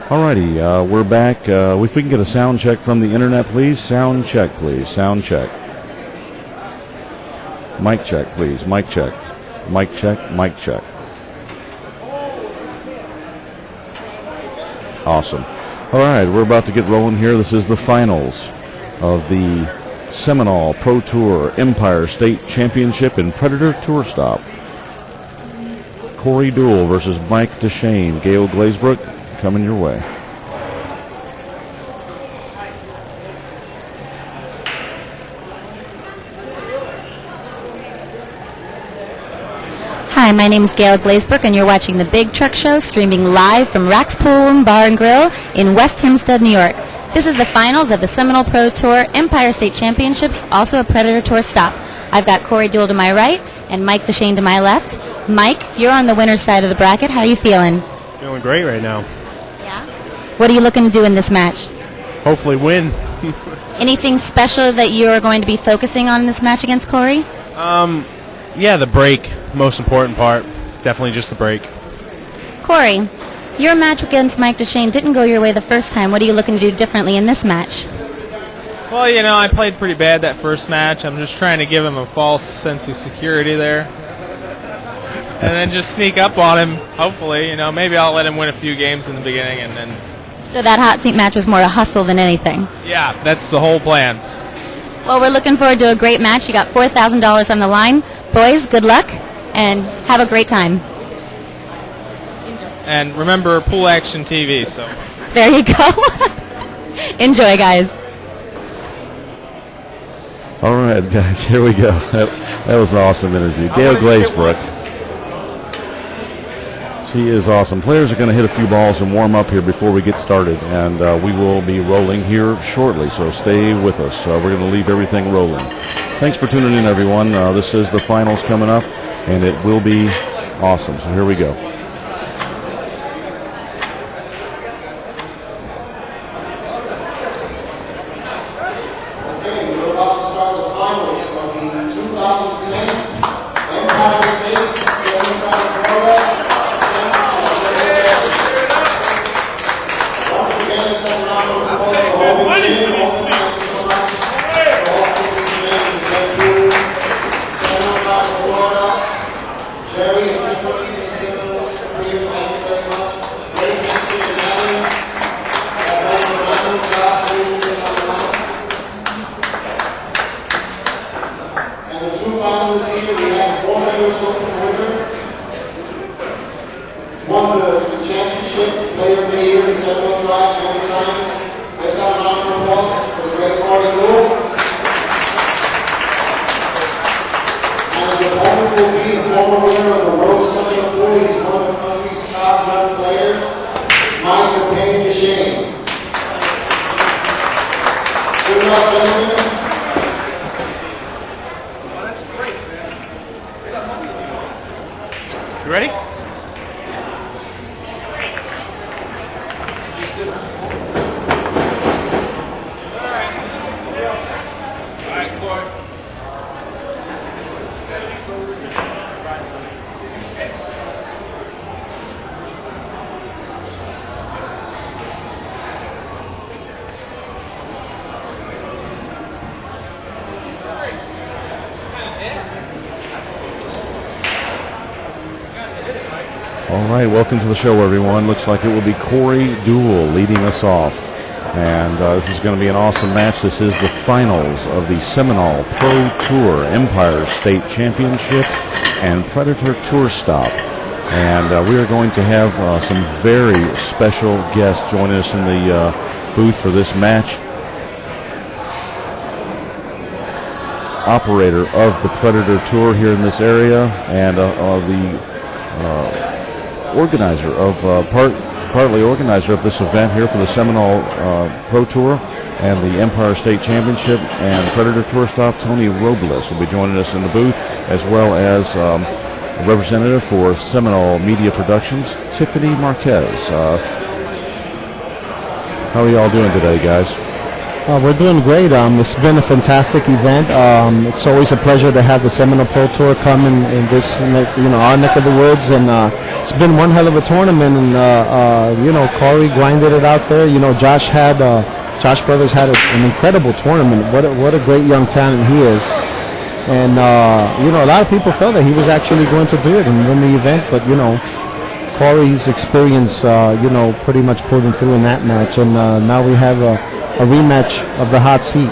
Alrighty, we're back. If we can get a sound check from the internet, please. Sound check, please. Sound check. Mic check, please. Mic check. Mic check. Mic check. Awesome. All right, we're about to get rolling here. This is the finals of the Seminole Pro Tour Empire State Championship in Predator Tour Stop. Corey Deuel versus Mike Dechaine. Gail Glazebrook coming your way. Hi, my name is Gail Glazebrook, and you're watching The Big Truck Show, streaming live from Raxx Pool Bar and Grill in West Hempstead, New York. This is the finals of the Seminole Pro Tour Empire State Championships, also a Predator Tour stop. I've got Corey Deuel to my right and Mike Dechaine to my left. Mike, you're on the winner's side of the bracket. How are you feeling? Feeling great right now. Yeah? What are you looking to do in this match? Hopefully win. Anything special that you're going to be focusing on in this match against Corey? Yeah, the break, most important part. Definitely just the break. Corey, your match against Mike Dechaine didn't go your way the first time. What are you looking to do differently in this match? Well, I played pretty bad that first match. I'm just trying to give him a false sense of security there. And then just sneak up on him, hopefully. Maybe I'll let him win a few games in the beginning. And then. So that hot seat match was more a hustle than anything? Yeah, that's the whole plan. Well, we're looking forward to a great match. You got $4,000 on the line. Boys, good luck, and have a great time. And remember, Pool Action TV. So there you go. Enjoy, guys. All right, guys, here we go. That was an awesome interview. Gail Glazebrook. She is awesome. Players are going to hit a few balls and warm up here before we get started, and we will be rolling here shortly, so stay with us. We're going to leave everything rolling. Thanks for tuning in, everyone. This is the finals coming up, and it will be awesome. So here we go. Won the championship, player of the year, he's had no track many times. Let's have an round of applause for the great Corey Deuel. And the opponent will be the former winner of the World Seminole Pool. He's one of the country's top young players, Mike Dechaine. Good luck, gentlemen. you ready? All right, welcome to the show, everyone. Looks like it will be Corey Deuel leading us off. And this is going to be an awesome match. This is the finals of the Seminole Pro Tour Empire State Championship and Predator Tour Stop. And we are going to have some very special guests joining us in the booth for this match. Operator of the Predator Tour here in this area, and the organizer of partly organizer of this event here for the Seminole Pro Tour and the Empire State Championship and Predator Tour Stop. Tony Robles will be joining us in the booth, as well as a representative for Seminole Media Productions, Tiffany Marquez. How are y'all doing today, guys? We're doing great. It's been a fantastic event. It's always a pleasure to have the Seminole Pro Tour come in this, our neck of the woods, and it's been one hell of a tournament, and you know, Corey grinded it out there. You know, Josh Brothers had an incredible tournament. What a great young talent he is. And you know, a lot of people felt that he was actually going to do it and win the event, but you know, Corey's experience, you know, pretty much pulled him through in that match, and now we have a rematch of the hot seat.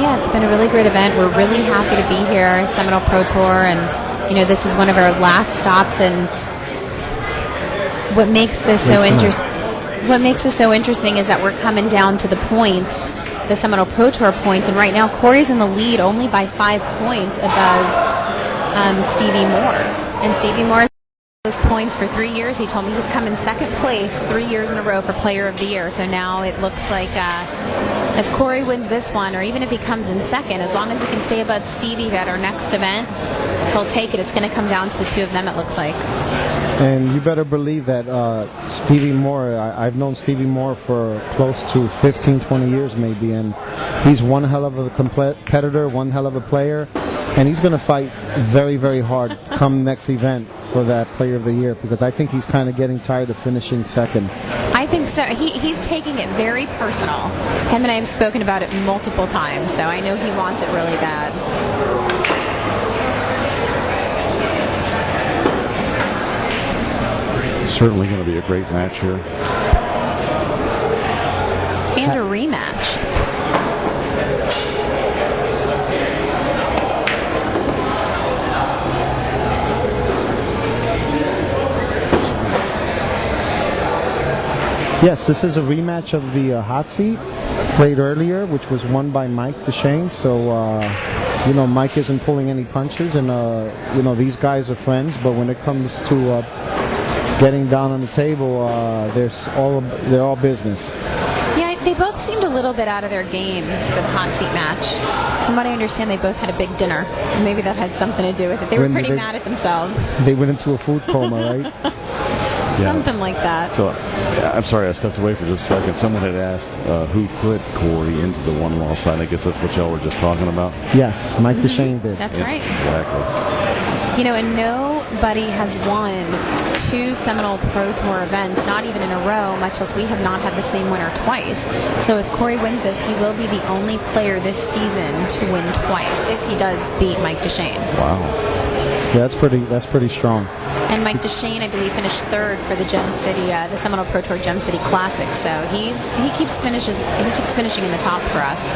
Yeah, it's been a really great event. We're really happy to be here, Seminole Pro Tour, and you know, this is one of our last stops. And what makes this so interesting? What makes this so interesting is that we're coming down to the points, the Seminole Pro Tour points, and right now Corey's in the lead only by 5 points above Stevie Moore. And Stevie Moore those points for 3 years. He told me he's come in second place 3 years in a row for Player of the Year. So now it looks like if Corey wins this one, or even if he comes in second, as long as he can stay above Stevie at our next event, he'll take it. It's going to come down to the two of them, it looks like. And you better believe that Stevie Moore, I've known Stevie Moore for close to 15, 20 years maybe, and he's one hell of a competitor, one hell of a player, and he's going to fight very, very hard come next event for that Player of the Year, because I think he's kind of getting tired of finishing second. I think so. He's taking it very personal. Him and I have spoken about it multiple times, so I know he wants it really bad. Certainly going to be a great match here. And a rematch. Yes, this is a rematch of the hot seat played earlier, which was won by Mike Dechaine. So, you know, Mike isn't pulling any punches, and, you know, these guys are friends, but when it comes to getting down on the table, they're all business. Yeah, they both seemed a little bit out of their game for the hot seat match. From what I understand, they both had a big dinner. Maybe that had something to do with it. They were pretty mad at themselves. They went into a food coma, right? Something like that. So, I'm sorry, I stepped away for just a second. Someone had asked who put Corey into the one-loss side. I guess that's what y'all were just talking about. Yes, Mike Dechaine did. That's right. Exactly. You know, and nobody has won 2 Seminole Pro Tour events, not even in a row, much less we have not had the same winner twice. So if Corey wins this, he will be the only player this season to win twice, if he does beat Mike Dechaine. Wow. Yeah, that's pretty strong. And Mike Dechaine, I believe, finished 3rd for the Gem City, the Seminole Pro Tour Gem City Classic. So he keeps finishing in the top for us.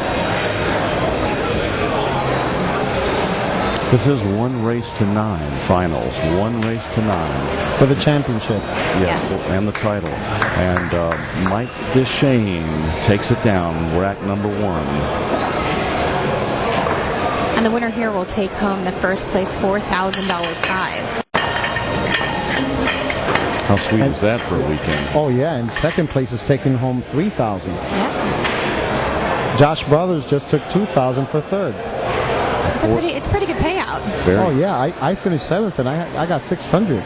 This is 1 race to 9 finals. 1 race to 9 for the championship. Yes. And the title. And Mike Dechaine takes it down, rack number 1. And the winner here will take home the first place $4,000 prize. How sweet is that for a weekend? Oh yeah, and second place is taking home $3,000. Yep. Josh Brothers just took $2,000 for 3rd. It's a pretty good payout. Oh yeah, I finished 7th and I got $600.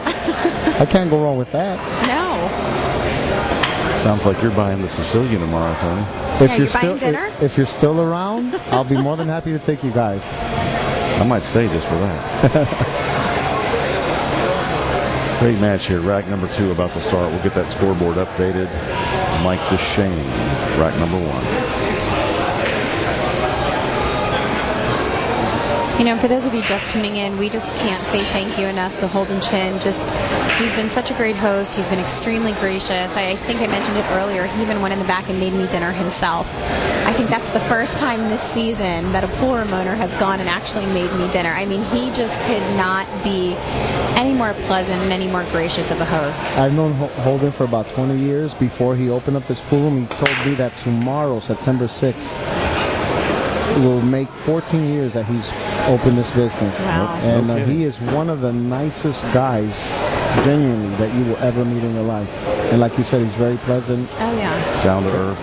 I can't go wrong with that. No. Sounds like you're buying the Sicilian tomorrow, Tony. If you're buying dinner? If you're still around, I'll be more than happy to take you guys. I might stay just for that. Great match here. Rack number 2 about to start. We'll get that scoreboard updated. Mike Dechaine, rack number 1. You know, for those of you just tuning in, we just can't say thank you enough to Holden Chin. He's been such a great host. He's been extremely gracious. I think I mentioned it earlier. He even went in the back and made me dinner himself. I think that's the first time this season that a pool room owner has gone and actually made me dinner. I mean, he just could not be any more pleasant and any more gracious of a host. I've known Holden for about 20 years. Before he opened up this pool room, he told me that tomorrow, September 6th, will make 14 years that he's opened this business. Wow. And he is one of the nicest guys, genuinely, that you will ever meet in your life. And like you said, he's very pleasant. Oh, yeah. Down to earth.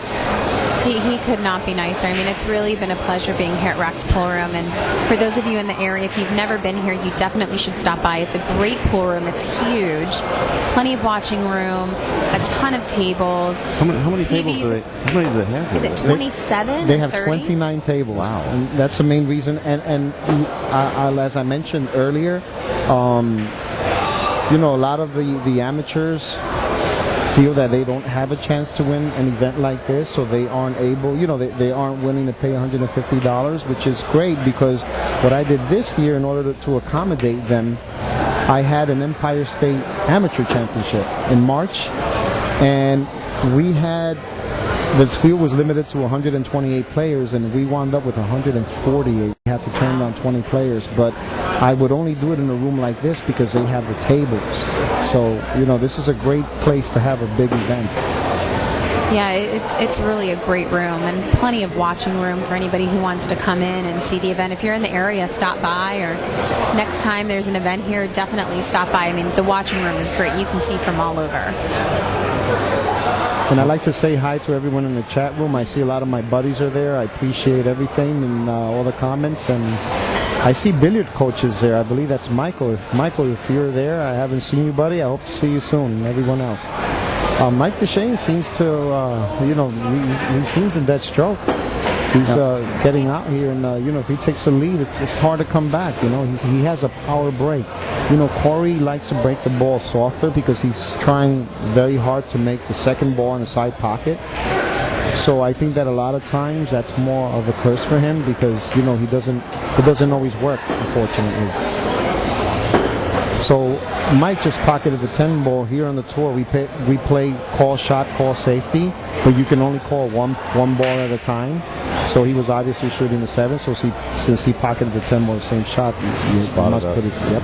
He could not be nicer. I mean, it's really been a pleasure being here at Raxx Pool Room. And for those of you in the area, if you've never been here, you definitely should stop by. It's a great pool room. It's huge. Plenty of watching room. A ton of tables. How many tables do they have? Is it 27? They have 30? 29 tables. Wow. And that's the main reason. And as I mentioned earlier, you know, a lot of the amateurs feel that they don't have a chance to win an event like this, so they aren't able, you know, they aren't willing to pay $150, which is great, because what I did this year in order to accommodate them, I had an Empire State Amateur Championship in March, and we had, the field was limited to 128 players, and we wound up with 148. We had to turn down 20 players, but I would only do it in a room like this because they have the tables. So, you know, this is a great place to have a big event. Yeah, it's really a great room, and plenty of watching room for anybody who wants to come in and see the event. If you're in the area, stop by, or next time there's an event here, definitely stop by. I mean, the watching room is great. You can see from all over. And I'd like to say hi to everyone in the chat room. I see a lot of my buddies are there. I appreciate everything and all the comments. And I see billiard coaches there. I believe that's Michael. If you're there, I haven't seen you, buddy. I hope to see you soon, and everyone else. Mike Dechaine seems to, you know, he seems in that stroke. He's getting out here, and you know, if he takes a lead, it's hard to come back. You know, he has a power break. You know, Corey likes to break the ball softer because he's trying very hard to make the second ball in the side pocket. So I think that a lot of times that's more of a curse for him, because you know it doesn't always work, unfortunately. So Mike just pocketed the 10 ball here on the tour. We play call shot, call safety, but you can only call one ball at a time. So he was obviously shooting the 7. So since he pocketed the 10 ball, the same shot, you must put it. Yep.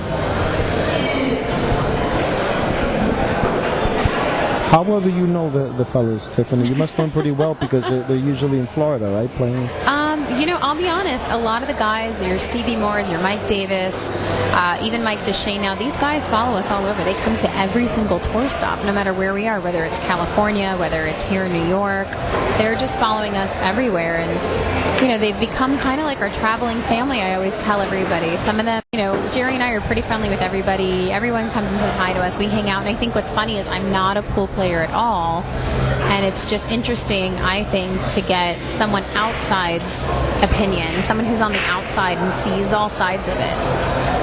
How well do you know the fellas, Tiffany? You must know them pretty well, because they're usually in Florida, right, playing? You know, I'll be honest, a lot of the guys, your Stevie Moores, your Mike Davis, even Mike Dechaine now, these guys follow us all over. They come to every single tour stop, no matter where we are, whether it's California, whether it's here in New York. They're just following us everywhere. And, you know, they've become kind of like our traveling family, I always tell everybody. Some of them, you know, Jerry and I are pretty friendly with everybody. Everyone comes and says hi to us. We hang out. And I think what's funny is I'm not a pool player at all. And it's just interesting, I think, to get someone outside's opinion, someone who's on the outside and sees all sides of it.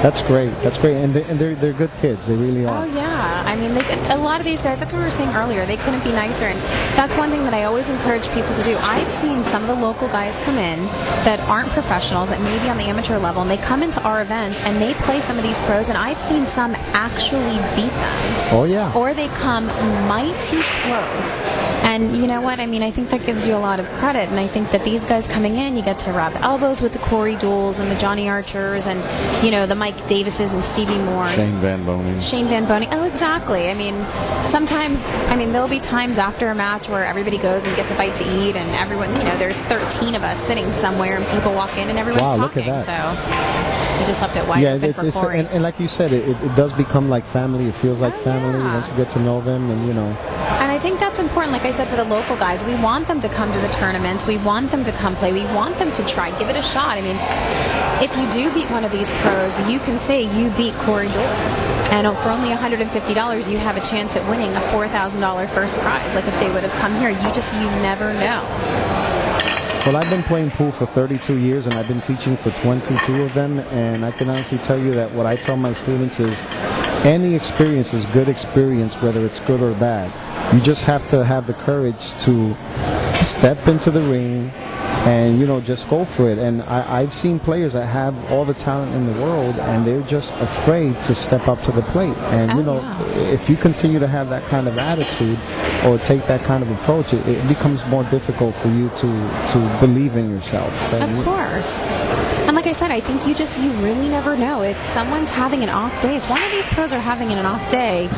That's great. That's great. And they're good kids. They really are. Oh, yeah. I mean, a lot of these guys, that's what we were saying earlier, they couldn't be nicer. And that's one thing that I always encourage people to do. I've seen some of the local guys come in that aren't professionals, that may be on the amateur level, and they come into our events and they play some of these pros, and I've seen some actually beat them. Oh, yeah. Or they come mighty close. And you know what? I mean, I think that gives you a lot of credit. And I think that these guys coming in, you get to rub elbows with the Corey Deuels and the Johnny Archers and, you know, the Mike Davises and Stevie Moore. Shane Van Boning. Oh, exactly. I mean, sometimes, there'll be times after a match where everybody goes and gets a bite to eat, and everyone, you know, there's 13 of us sitting somewhere, and people walk in and everyone's talking. Look at that. So we just left it wide open for Corey. And like you said, it does become like family. It feels like family once you get to know them, and you know. And I think that's important, like I said, for the local guys. We want them to come to the tournaments. We want them to come play. We want them to try, give it a shot. I mean, if you do beat one of these pros, you can say you beat Corey Deuel. And for only $150, you have a chance at winning a $4,000 first prize. Like if they would have come here, you never know. Well, I've been playing pool for 32 years, and I've been teaching for 22 of them, and I can honestly tell you that what I tell my students is any experience is good experience, whether it's good or bad. You just have to have the courage to step into the ring and, you know, just go for it. And I've seen players that have all the talent in the world, and they're just afraid to step up to the plate. And, you know, if you continue to have that kind of attitude or take that kind of approach, it becomes more difficult for you to believe in yourself. Of course. And like I said, I think you really never know. If someone's having an off day, if one of these pros are having an off day,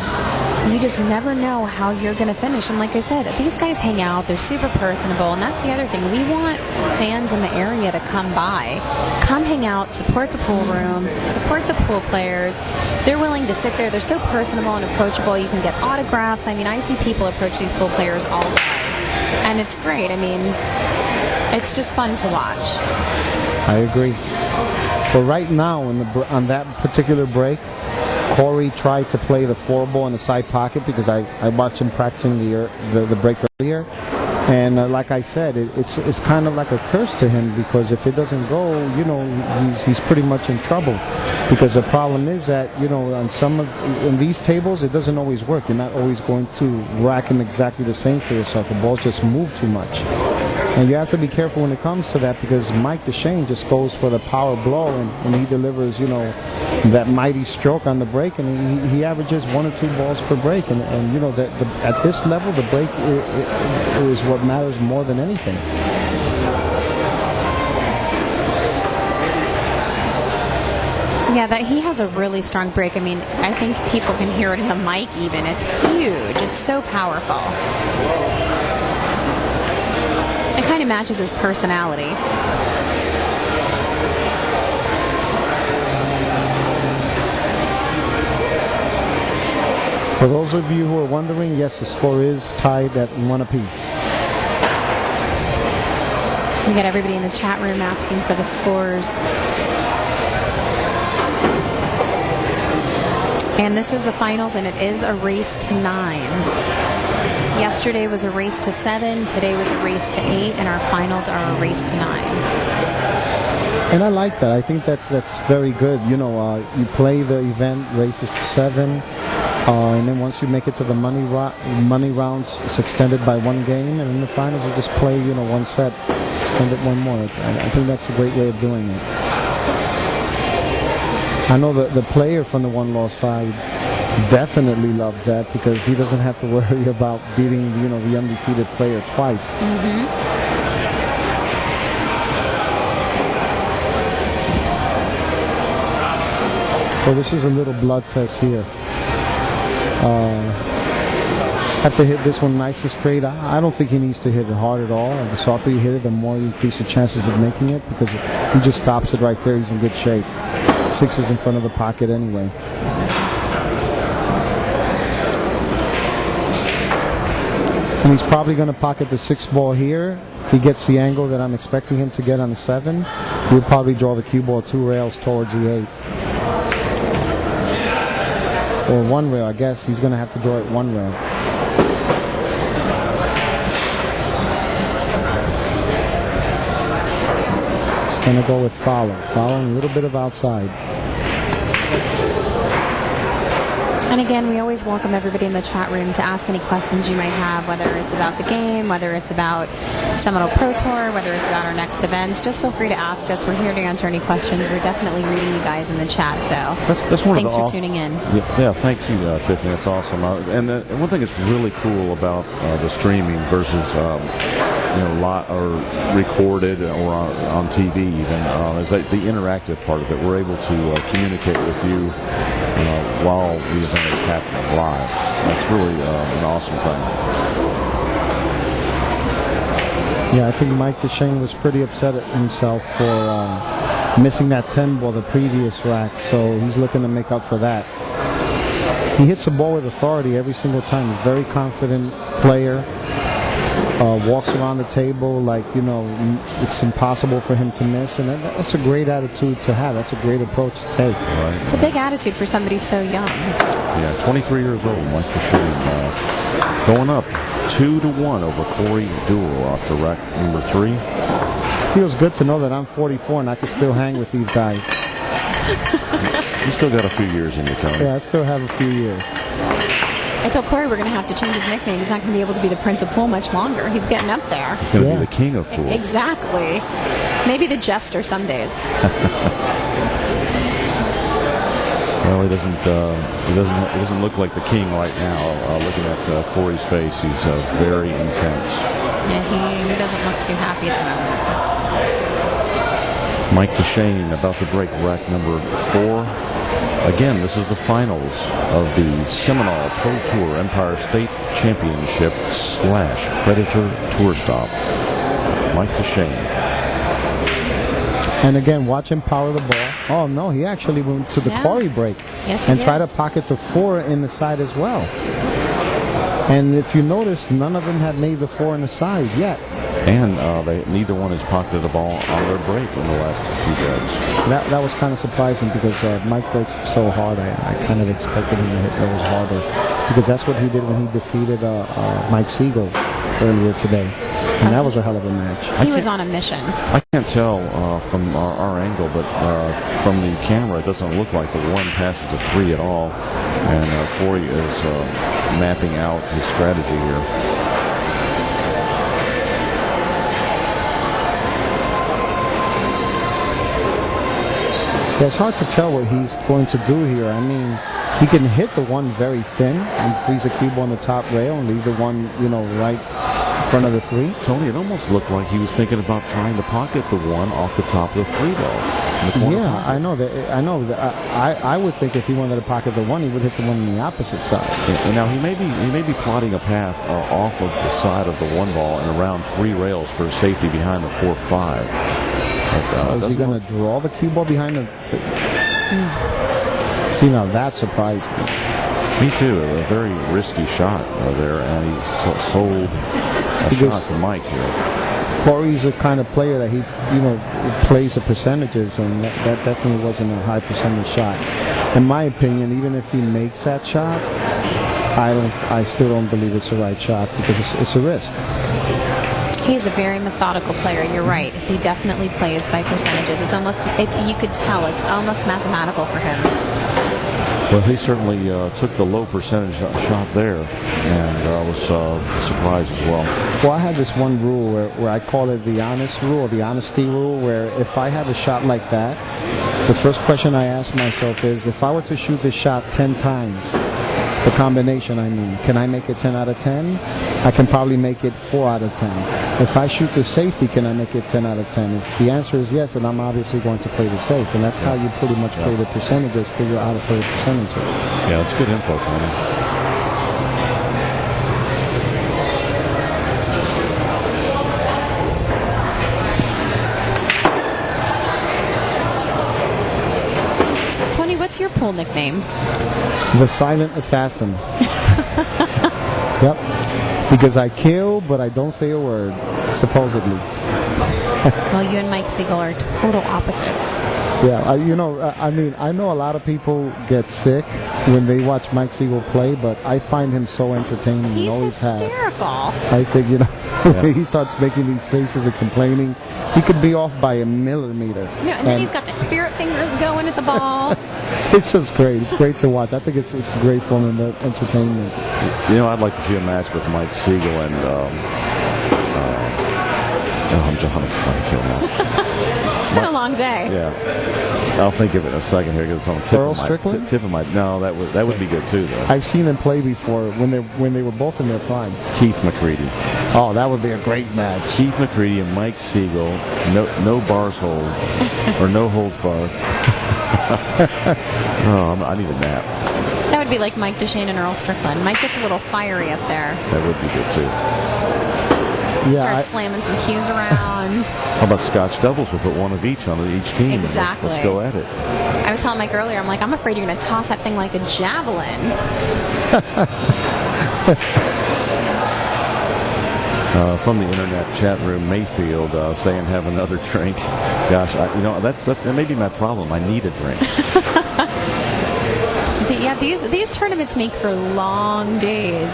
you just never know how you're going to finish. And like I said, these guys hang out. They're super personable. And that's the other thing. We want fans in the area to come by. Come hang out, support the pool room, support the pool players. They're willing to sit there. They're so personable and approachable. You can get autographs. I mean, I see people approach these pool players all day. And it's great. I mean, it's just fun to watch. I agree. Well, right now, on that particular break, Corey tried to play the 4-ball in the side pocket because I watched him practicing the break earlier. And like I said, it's kind of like a curse to him, because if it doesn't go, you know, he's pretty much in trouble. Because the problem is that, in these tables, it doesn't always work. You're not always going to rack them exactly the same for yourself. The balls just move too much. And you have to be careful when it comes to that, because Mike Dechaine just goes for the power blow, and he delivers, that mighty stroke on the break, and he averages 1 or 2 balls per break. And at this level, the break is what matters more than anything. Yeah, that he has a really strong break. I mean, I think people can hear it in the mic even. It's huge. It's so powerful. It kind of matches his personality. For those of you who are wondering, yes, the score is tied at 1 apiece. We got everybody in the chat room asking for the scores. And this is the finals, and it is a race to 9. Yesterday was a race to 7, today was a race to 8, and our finals are a race to 9. And I like that. I think that's very good. You play the event races to 7, and then once you make it to the money rounds, it's extended by 1 game, and in the finals you just play 1 set, extend it 1 more. I think that's a great way of doing it. I know the player from the 1-loss side definitely loves that, because he doesn't have to worry about beating the undefeated player twice. Mm-hmm. Well, this is a little blood test here. Have to hit this one nice and straight. I don't think he needs to hit it hard at all. The softer you hit it, the more you increase your chances of making it, because he just stops it right there. He's in good shape. 6 is in front of the pocket anyway. And he's probably going to pocket the 6 ball here. If he gets the angle that I'm expecting him to get on the 7, he'll probably draw the cue ball 2 rails towards the 8. Or 1 rail, I guess. He's going to have to draw it 1 rail. He's going to go with follow. Following a little bit of outside. And again, we always welcome everybody in the chat room to ask any questions you might have, whether it's about the game, whether it's about Seminole Pro Tour, whether it's about our next events. Just feel free to ask us. We're here to answer any questions. We're definitely reading you guys in the chat, so that's one thanks of the for tuning in. Yeah, thank you, Tiffany. That's awesome. And one thing that's really cool about the streaming versus or recorded or on TV even is that the interactive part of it. We're able to communicate with you while the event is happening live. That's really an awesome thing. Yeah, I think Mike Dechaine was pretty upset at himself for missing that 10 ball the previous rack, so he's looking to make up for that. He hits the ball with authority every single time. He's a very confident player. Walks around the table like, it's impossible for him to miss. And that's a great attitude to have. That's a great approach to take. Right. It's a big attitude for somebody so young. Yeah, 23 years old, Mike Dechaine. Going up 2-1 over Corey Deuel after rack number 3. Feels good to know that I'm 44 and I can still hang with these guys. You still got a few years in you, Tony. Yeah, I still have a few years. I told Corey we're going to have to change his nickname. He's not going to be able to be the Prince of Pool much longer. He's getting up there. He's going to be the king of pool. Exactly. Maybe the jester some days. Well, he doesn't look like the king right now. Looking at Corey's face, he's very intense. Yeah, he doesn't look too happy at the moment. Mike Dechaine about to break rack number 4. Again, this is the finals of the Seminole Pro Tour Empire State Championship / Predator Tour Stop. Mike Dechaine. And again, watch him power the ball. Oh, no, he actually went to the quarry break. Yes, he and did. tried to pocket the 4 in the side as well. And if you notice, none of them had made the 4 in the side yet. And neither one has pocketed the ball on their break in the last few games. That was kind of surprising because Mike breaks so hard. I kind of expected him to hit those harder because that's what he did when he defeated Mike Siegel for earlier today, and that was a hell of a match. He was on a mission. I can't tell from our angle, but from the camera, it doesn't look like the 1 passes a 3 at all. And Corey is mapping out his strategy here. Yeah, it's hard to tell what he's going to do here. I mean, he can hit the 1 very thin and freeze a cube on the top rail and leave the 1, right in front of the 3. Tony, it almost looked like he was thinking about trying to pocket the 1 off the top of the 3 though. Yeah, I know that. I would think if he wanted to pocket the 1, he would hit the 1 on the opposite side. And now he may be plotting a path off of the side of the 1 ball and around 3 rails for safety behind the 4-5. Is he going to draw the cue ball behind the... See, now that surprised me. Me too. A very risky shot there, and he sold a shot to Mike here. Corey's the kind of player that he, plays the percentages, and that definitely wasn't a high percentage shot. In my opinion, even if he makes that shot, I still don't believe it's the right shot because it's a risk. He's a very methodical player. You're right. He definitely plays by percentages. You could tell it's almost mathematical for him. Well, he certainly took the low percentage shot there, and I was surprised as well. Well, I have this one rule where I call it the honest rule, or the honesty rule, where if I have a shot like that, the first question I ask myself is, if I were to shoot this shot 10 times, the combination, can I make it 10 out of 10? I can probably make it 4 out of 10. If I shoot the safety, can I make it 10 out of 10? If the answer is yes, then I'm obviously going to play the safe. And that's how you pretty much play the percentages, figure out how to play the percentages. Yeah, that's good info, Tony. What's your pool nickname? The Silent Assassin. Yep. Because I kill, but I don't say a word, supposedly. Well, you and Mike Siegel are total opposites. Yeah, I know a lot of people get sick when they watch Mike Siegel play, but I find him so entertaining. He's always hysterical. I think, when he starts making these faces and complaining, he could be off by a millimeter. No, and then he's got the spirit fingers going at the ball. It's just great. It's great to watch. I think it's great fun and entertainment. I'd like to see a match with Mike Siegel and I'm just trying to kill now. It's been a long day. Yeah, I'll think of it in a second here because it's on the tip of my. No, that would be good too, though. I've seen them play before when they were both in their prime. Keith McCready. Oh, that would be a great match. Keith McCready and Mike Siegel. No bars hold or no holds bar. I need a nap. That would be like Mike Dechaine and Earl Strickland. Mike gets a little fiery up there. That would be good too. Starts slamming some cues around. How about Scotch doubles? We'll put one of each on each team. Exactly. Let's go at it. I was telling Mike earlier, I'm afraid you're going to toss that thing like a javelin. From the internet chat room, Mayfield saying have another drink. Gosh, that may be my problem. I need a drink. Yeah, these tournaments make for long days.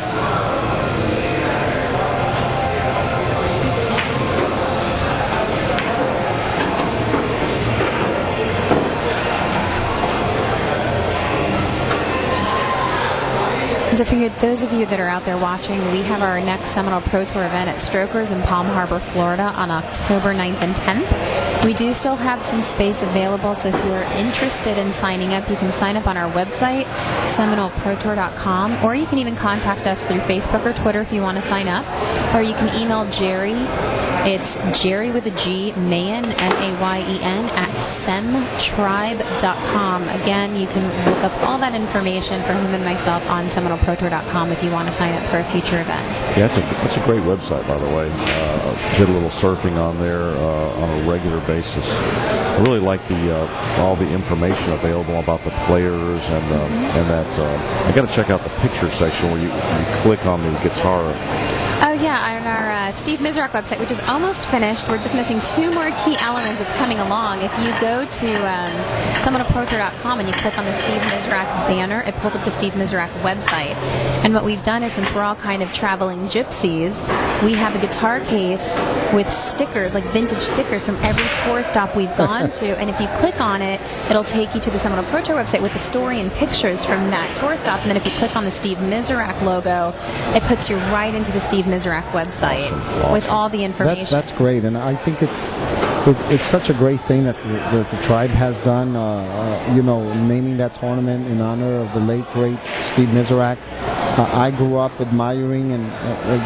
So for those of you that are out there watching, we have our next Seminole Pro Tour event at Strokers in Palm Harbor, Florida on October 9th and 10th. We do still have some space available, so if you're interested in signing up, you can sign up on our website, SeminoleProTour.com, or you can even contact us through Facebook or Twitter if you want to sign up, or you can email Jerry. It's Jerry with a G, Mayen, M-A-Y-E-N, at semtribe.com. Again, you can look up all that information for him and myself on SeminoleProTour.com if you want to sign up for a future event. Yeah, that's a great website, by the way. Did a little surfing on there on a regular basis. I really like all the information available about the players and that. I got to check out the picture section where you click on the guitar. Oh yeah, on our Steve Mizrak website, which is almost finished. We're just missing 2 more key elements. It's coming along. If you go to SeminoleProTour.com and you click on the Steve Mizrak banner, it pulls up the Steve Mizrak website. And what we've done is, since we're all kind of traveling gypsies, we have a guitar case with stickers, like vintage stickers from every tour stop we've gone to. And if you click on it, it'll take you to the Seminole Pro Tour website with the story and pictures from that tour stop. And then if you click on the Steve Mizrak logo, it puts you right into the Steve Mizrak website with all the information. That's great, and I think it's such a great thing that the tribe has done. Naming that tournament in honor of the late great Steve Mizrak. I grew up admiring and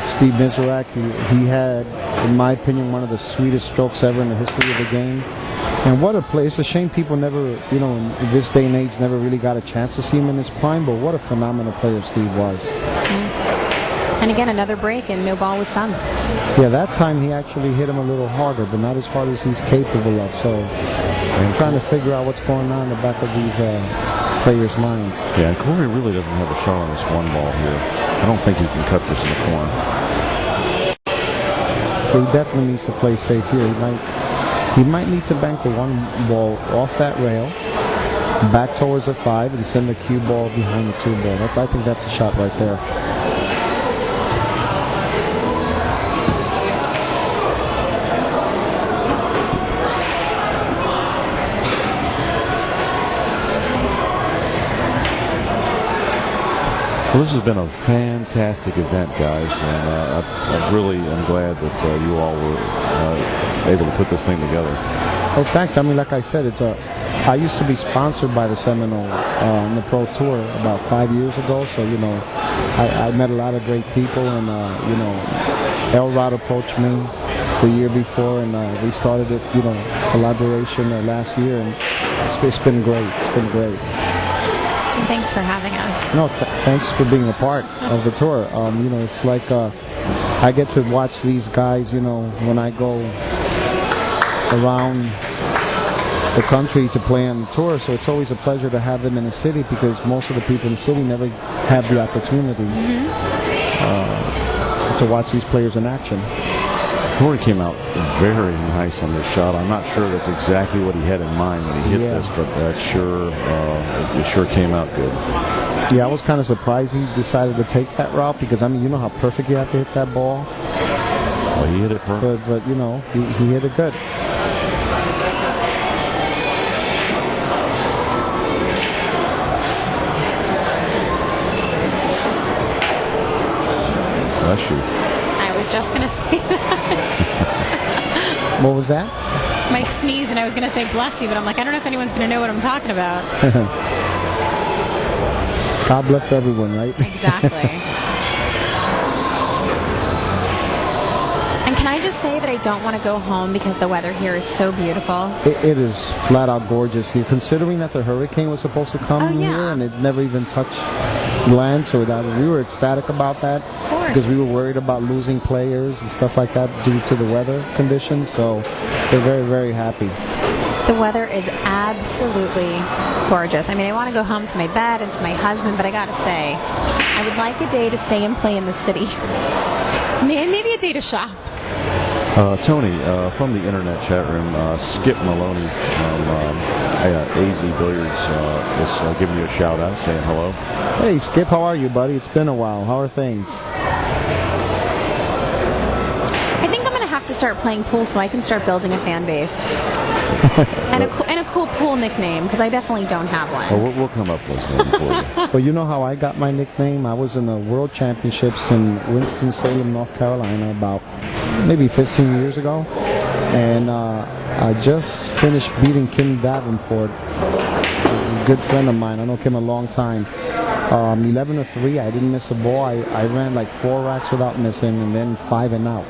Steve Mizrak. He had, in my opinion, one of the sweetest strokes ever in the history of the game. And what a player. It's a shame people never, in this day and age, never really got a chance to see him in his prime, but what a phenomenal player Steve was. And again, another break, and no ball was sung. Yeah, that time he actually hit him a little harder, but not as hard as he's capable of. So I'm trying to figure out what's going on in the back of these players' minds. Yeah, and Corey really doesn't have a shot on this one ball here. I don't think he can cut this in the corner. He definitely needs to play safe here. He might need to bank the one ball off that rail, back towards the 5, and send the cue ball behind the 2 ball. I think that's a shot right there. Well, this has been a fantastic event, guys, and I really am glad that you all were able to put this thing together. Oh, thanks. I mean, like I said, I used to be sponsored by the Seminole on the Pro Tour about 5 years ago, so, I met a lot of great people, and, Elrod approached me the year before, and we started it, collaboration last year, and it's been great. It's been great. Thanks for having us. No, thanks for being a part of the tour. It's like I get to watch these guys, when I go around the country to play on the tour, so it's always a pleasure to have them in the city because most of the people in the city never have the opportunity to watch these players in action. Corey came out very nice on this shot. I'm not sure that's exactly what he had in mind when he hit this, but it sure came out good. Yeah, I was kind of surprised he decided to take that route because, you know how perfect you have to hit that ball? Well, he hit it perfect. But he hit it good. Bless you. I was just going to say that. What was that? Mike sneezed, and I was going to say bless you, but I'm like, I don't know if anyone's going to know what I'm talking about. God bless everyone, right? Exactly. And can I just say that I don't want to go home because the weather here is so beautiful? It is flat out gorgeous here, considering that the hurricane was supposed to come here and it never even touched land, so we were ecstatic about that because we were worried about losing players and stuff like that due to the weather conditions, so we're very, very happy. The weather is absolutely gorgeous. I want to go home to my bed and to my husband, but I gotta say, I would like a day to stay and play in the city. Maybe a day to shop. Tony, from the internet chat room, Skip Maloney from AZ Billiards is giving you a shout out, saying hello. Hey Skip, how are you, buddy? It's been a while. How are things? I think I'm going to have to start playing pool so I can start building a fan base. and a cool pool nickname, because I definitely don't have one. Oh, we'll come up with one for you. Well, you know how I got my nickname? I was in the World Championships in Winston-Salem, North Carolina about maybe 15 years ago. And I just finished beating Kim Davenport, a good friend of mine. I know Kim a long time. 11-3, I didn't miss a ball. I ran like 4 racks without missing and then 5 and out.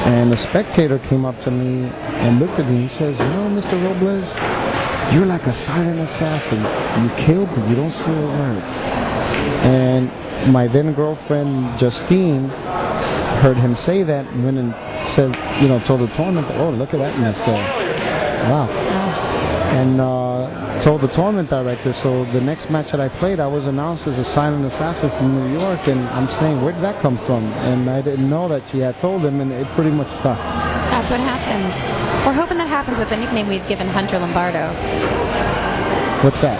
And a spectator came up to me and looked at me and he says, Mr. Robles, you're like a silent assassin. You kill, but you don't say a word. And my then girlfriend, Justine, heard him say that and went and said, told the tournament, oh, look at that miss there. Wow. And told the tournament director, so the next match that I played, I was announced as a silent assassin from New York, and I'm saying, where did that come from? And I didn't know that she had told him, and it pretty much stuck. That's what happens. We're hoping that happens with the nickname we've given Hunter Lombardo. What's that?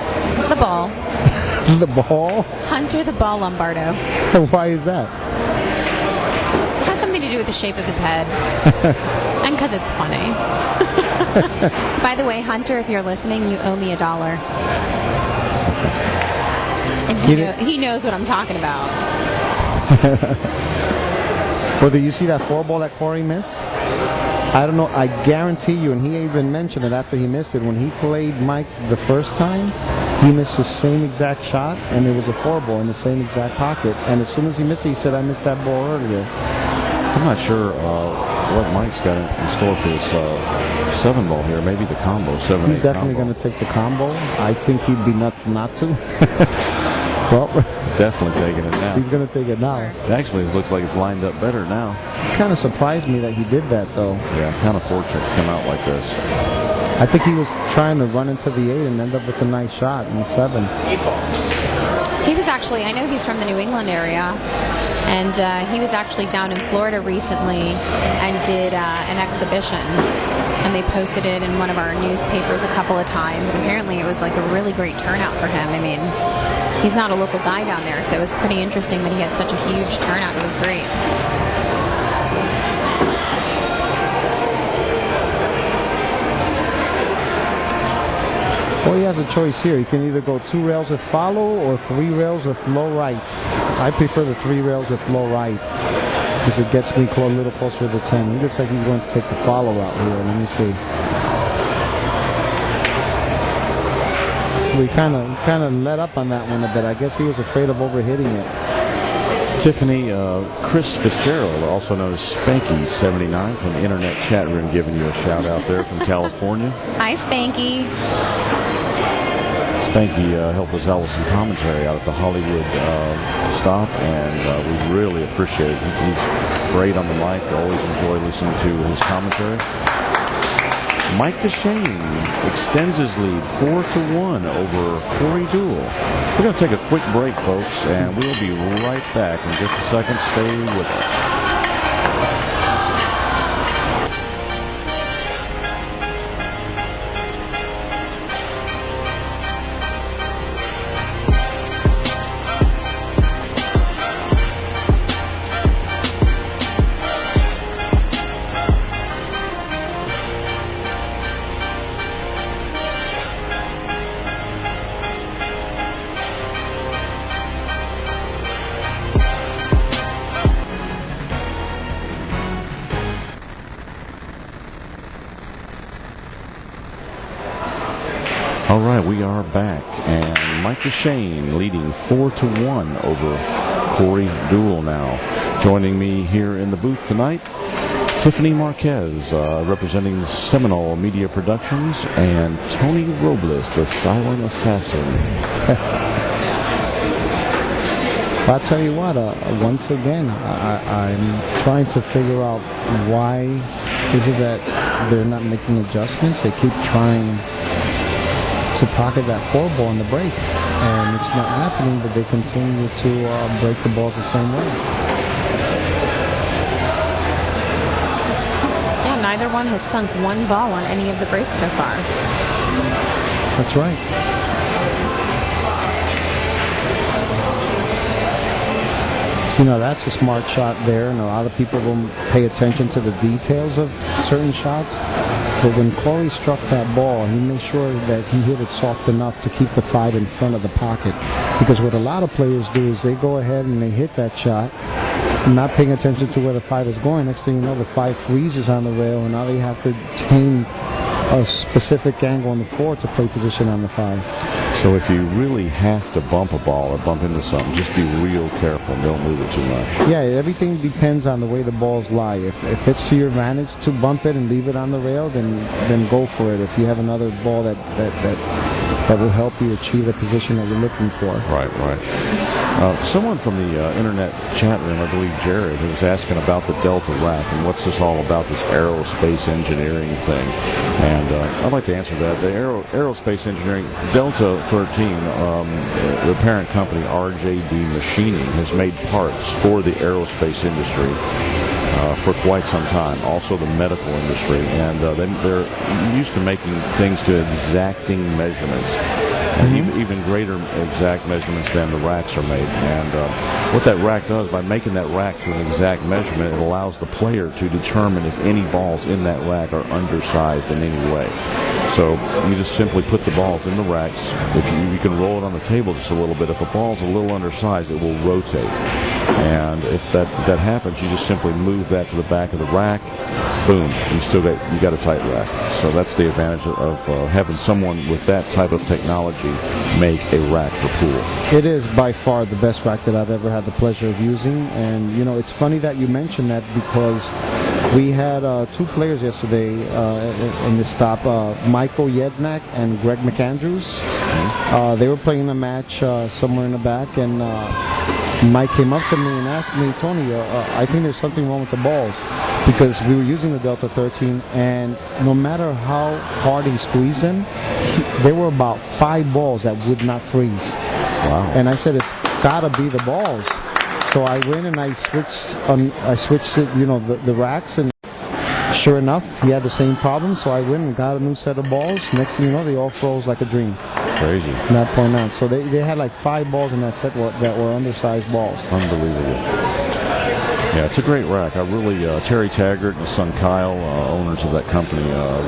The ball. The ball? Hunter the Ball Lombardo. Why is that? It has something to do with the shape of his head. And because it's funny. By the way, Hunter, if you're listening, you owe me $1. And he knows what I'm talking about. Well, did you see that 4-ball that Corey missed? I don't know. I guarantee you, and he even mentioned it after he missed it, when he played Mike the first time, he missed the same exact shot, and it was a 4-ball in the same exact pocket. And as soon as he missed it, he said, I missed that ball earlier. I'm not sure what Mike's got in store for his 7-ball here. Maybe the combo, 7-8 He's definitely going to take the combo. I think he'd be nuts not to. Well, definitely taking it now. He's going to take it now. Actually, it looks like it's lined up better now. It kind of surprised me that he did that, though. Yeah, kind of fortunate to come out like this. I think he was trying to run into the 8 and end up with a nice shot in the 7. He was actually, I know he's from the New England area, and he was actually down in Florida recently and did an exhibition. And they posted it in one of our newspapers a couple of times. And apparently it was like a really great turnout for him. I mean, he's not a local guy down there, so it was pretty interesting that he had such a huge turnout. It was great. Well, he has a choice here. He can either go 2 rails with follow or 3 rails with low right. I prefer the 3 rails with low right because it gets me a little closer to the 10. He looks like he's going to take the follow out here. Let me see. We kind of let up on that one a bit. I guess he was afraid of overhitting it. Tiffany, Chris Fitzgerald, also known as Spanky79 from the internet chat room, giving you a shout out there from California. Hi, Spanky. Spanky helped us out with some commentary out at the Hollywood stop, and we really appreciate it. He's great on the mic. I always enjoy listening to his commentary. Mike Dechaine extends his lead 4-1 over Corey Deuel. We're going to take a quick break, folks, and we'll be right back in just a second. Stay with us. All right, we are back, and Mike Dechaine leading 4-1 over Corey Deuel now. Joining me here in the booth tonight, Tiffany Marquez, representing Seminole Media Productions, and Tony Robles, the silent assassin. I'll tell you what, once again, I'm trying to figure out why is it that they're not making adjustments. They keep trying to pocket that 4-ball in the break, and it's not happening, but they continue to break the balls the same way. Yeah, neither one has sunk one ball on any of the breaks so far. That's right. See, now that's a smart shot there, and a lot of people don't pay attention to the details of certain shots. But when Corey struck that ball, he made sure that he hit it soft enough to keep the 5 in front of the pocket. Because what a lot of players do is they go ahead and they hit that shot, not paying attention to where the 5 is going. Next thing you know, the 5 freezes on the rail, and now they have to attain a specific angle on the 4 to play position on the 5. So if you really have to bump a ball or bump into something, just be real careful and don't move it too much. Yeah, everything depends on the way the balls lie. If it's to your advantage to bump it and leave it on the rail, then go for it. If you have another ball that will help you achieve the position that you're looking for. Right. Someone from the internet chat room, I believe Jared, who was asking about the Delta rack and what's this all about, this aerospace engineering thing. And I'd like to answer that. The aerospace engineering, Delta 13, the parent company, RJD Machining, has made parts for the aerospace industry for quite some time, also the medical industry. And they're used to making things to exacting measurements. And even greater exact measurements than the racks are made. And what that rack does, by making that rack to an exact measurement, it allows the player to determine if any balls in that rack are undersized in any way. So you just simply put the balls in the racks. If you can roll it on the table just a little bit. If a ball's a little undersized, it will rotate. And if that happens, you just simply move that to the back of the rack. Boom, you got a tight rack. So that's the advantage of having someone with that type of technology make a rack for pool. It is by far the best rack that I've ever had the pleasure of using. And, you know, it's funny that you mentioned that because we had two players yesterday in this stop, Michael Yednak and Greg McAndrews. They were playing a match somewhere in the back, and Mike came up to me and asked me, Tony, I think there's something wrong with the balls, because we were using the Delta 13, and no matter how hard he squeezed them, there were about 5 balls that would not freeze. Wow. And I said, it's got to be the balls. So I went and I switched it, you know, the racks, and sure enough, he had the same problem. So I went and got a new set of balls. Next thing you know, they all froze like a dream. Crazy. From that point on. So they had like 5 balls in that set that were undersized balls. Unbelievable. Yeah, it's a great rack. I really, Terry Taggart and his son Kyle, owners of that company,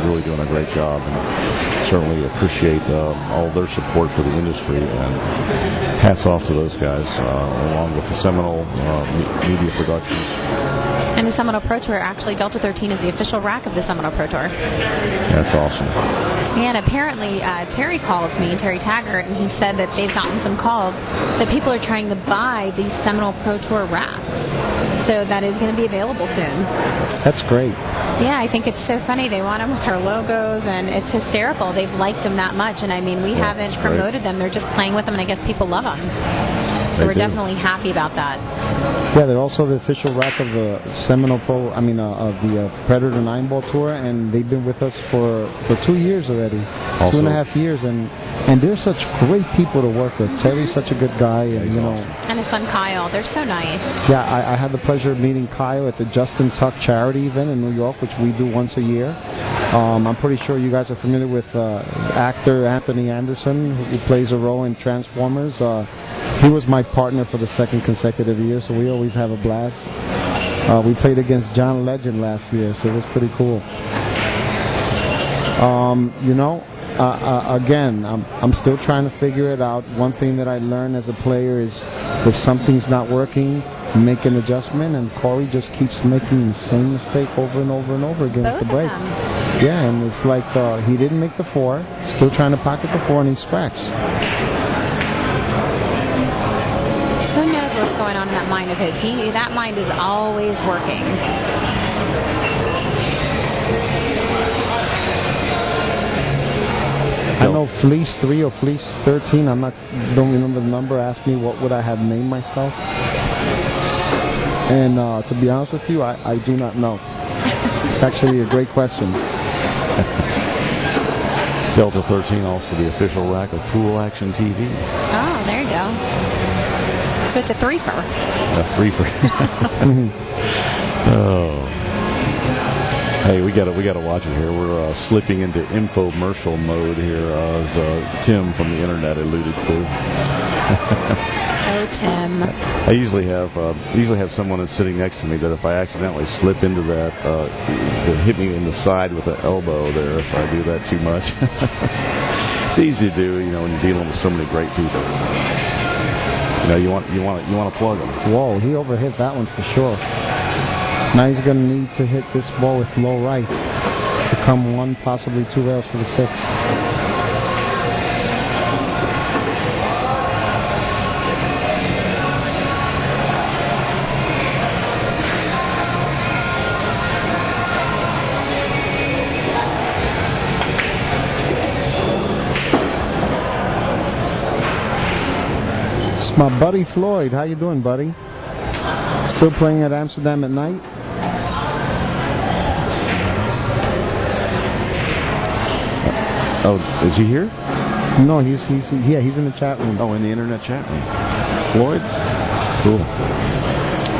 really doing a great job. And certainly appreciate all their support for the industry. And hats off to those guys, along with the Seminole Media Productions. And the Seminole Pro Tour, actually, Delta 13 is the official rack of the Seminole Pro Tour. That's awesome. And apparently, Terry calls me, Terry Taggart, and he said that they've gotten some calls that people are trying to buy these Seminole Pro Tour racks. So that is going to be available soon. That's great. Yeah, I think it's so funny. They want them with our logos, and it's hysterical. They've liked them that much. And I mean, we haven't promoted them. They're just playing with them, and I guess people love them. So we're definitely happy about that. Yeah, they're also the official rack of the Seminole Pro, of the Predator 9-Ball Tour, and they've been with us for 2 years already. Also, 2.5 years, and they're such great people to work with. Terry's such a good guy, and and his son Kyle, they're so nice. Yeah, I had the pleasure of meeting Kyle at the Justin Tuck charity event in New York, which we do once a year. I'm pretty sure you guys are familiar with actor Anthony Anderson, who plays a role in Transformers. He was my partner for the 2nd consecutive year, so we always have a blast. We played against John Legend last year, so it was pretty cool. Again, I'm still trying to figure it out. One thing that I learned as a player is if something's not working, make an adjustment, and Corey just keeps making the same mistake over and over and over again Both with the break. Yeah, and it's like he didn't make the 4, still trying to pocket the 4, and he scratched. Who knows what's going on in that mind of his? That mind is always working. I know Fleece 3 or Fleece 13. Don't remember the number. Asked me what would I have named myself. And to be honest with you, I do not know. It's actually a great question. Delta 13, also the official rack of Pool Action TV. Oh, there you go. So it's a threefer. A threefer. Oh. Hey, we gotta watch it here. We're slipping into infomercial mode here, as Tim from the internet alluded to. Oh, Tim. I usually have someone sitting next to me that if I accidentally slip into that, to hit me in the side with an elbow there if I do that too much. It's easy to do, when you're dealing with so many great people. You want to plug them. Whoa, he overhit that one for sure. Now he's going to need to hit this ball with low right to come 1, possibly 2 rails for the 6. It's my buddy Floyd. How you doing, buddy? Still playing at Amsterdam at night? Oh, is he here? No, he's in the chat room. Oh, in the internet chat room. Floyd? Cool.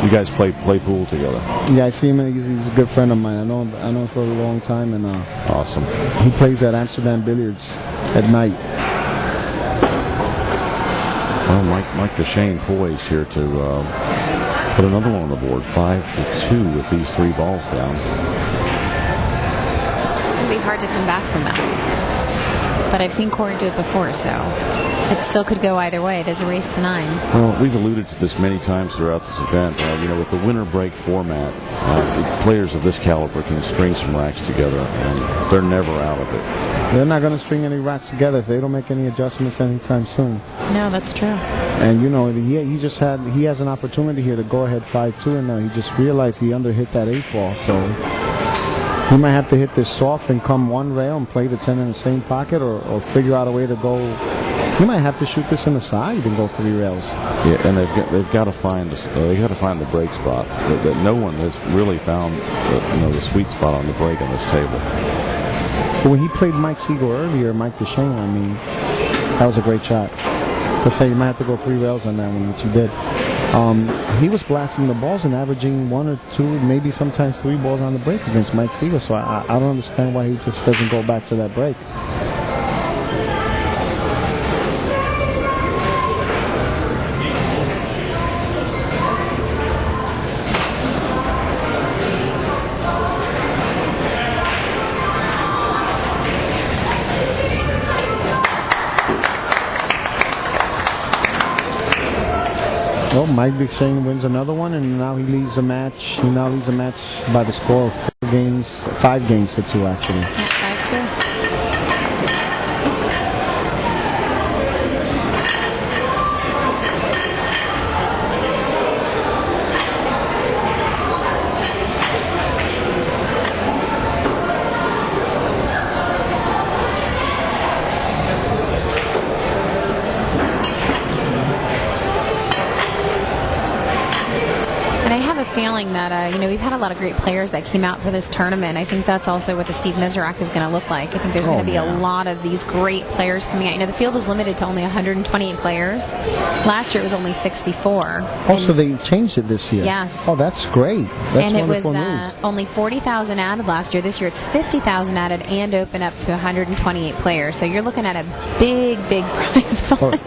You guys play pool together? Yeah, I see him. He's a good friend of mine. I know him for a long time, and Awesome. he plays at Amsterdam Billiards at night. Well, Mike Dechaine poised here to put another one on the board, 5-2 with these 3 balls down. It's going to be hard to come back from that. But I've seen Corey do it before, so it still could go either way. It is a race to 9. Well, we've alluded to this many times throughout this event. With the winter break format, players of this caliber can string some racks together, and they're never out of it. They're not going to string any racks together if they don't make any adjustments anytime soon. No, that's true. And he has an opportunity here to go ahead 5-2, and he just realized he underhit that 8 ball, so he might have to hit this soft and come one rail and play the 10 in the same pocket, or figure out a way to go. He might have to shoot this in the side and go 3 rails. Yeah, and they've got to find the break spot. That no one has really found the sweet spot on the break on this table. But when he played Mike Siegel earlier, Mike Dechaine, I mean, that was a great shot. Let's say you might have to go 3 rails on that one, which he did. He was blasting the balls and averaging 1 or 2, maybe sometimes 3 balls on the break against Mike Siegel. So I don't understand why he just doesn't go back to that break. Well, Mike Dechaine wins another one, and now he leads a match. He now leads a match by the score of 5 games to 2, actually. Yeah, 5-2. Feeling that we've had a lot of great players that came out for this tournament. I think that's also what the Steve Miserak is going to look like. I think there's going to be a lot of these great players coming out. The field is limited to only 128 players. Last year it was only 64. Also, they changed it this year. Yes. Oh, that's great. That's and it was news. Only 40,000 added last year. This year it's 50,000 added and open up to 128 players. So you're looking at a big prize fund.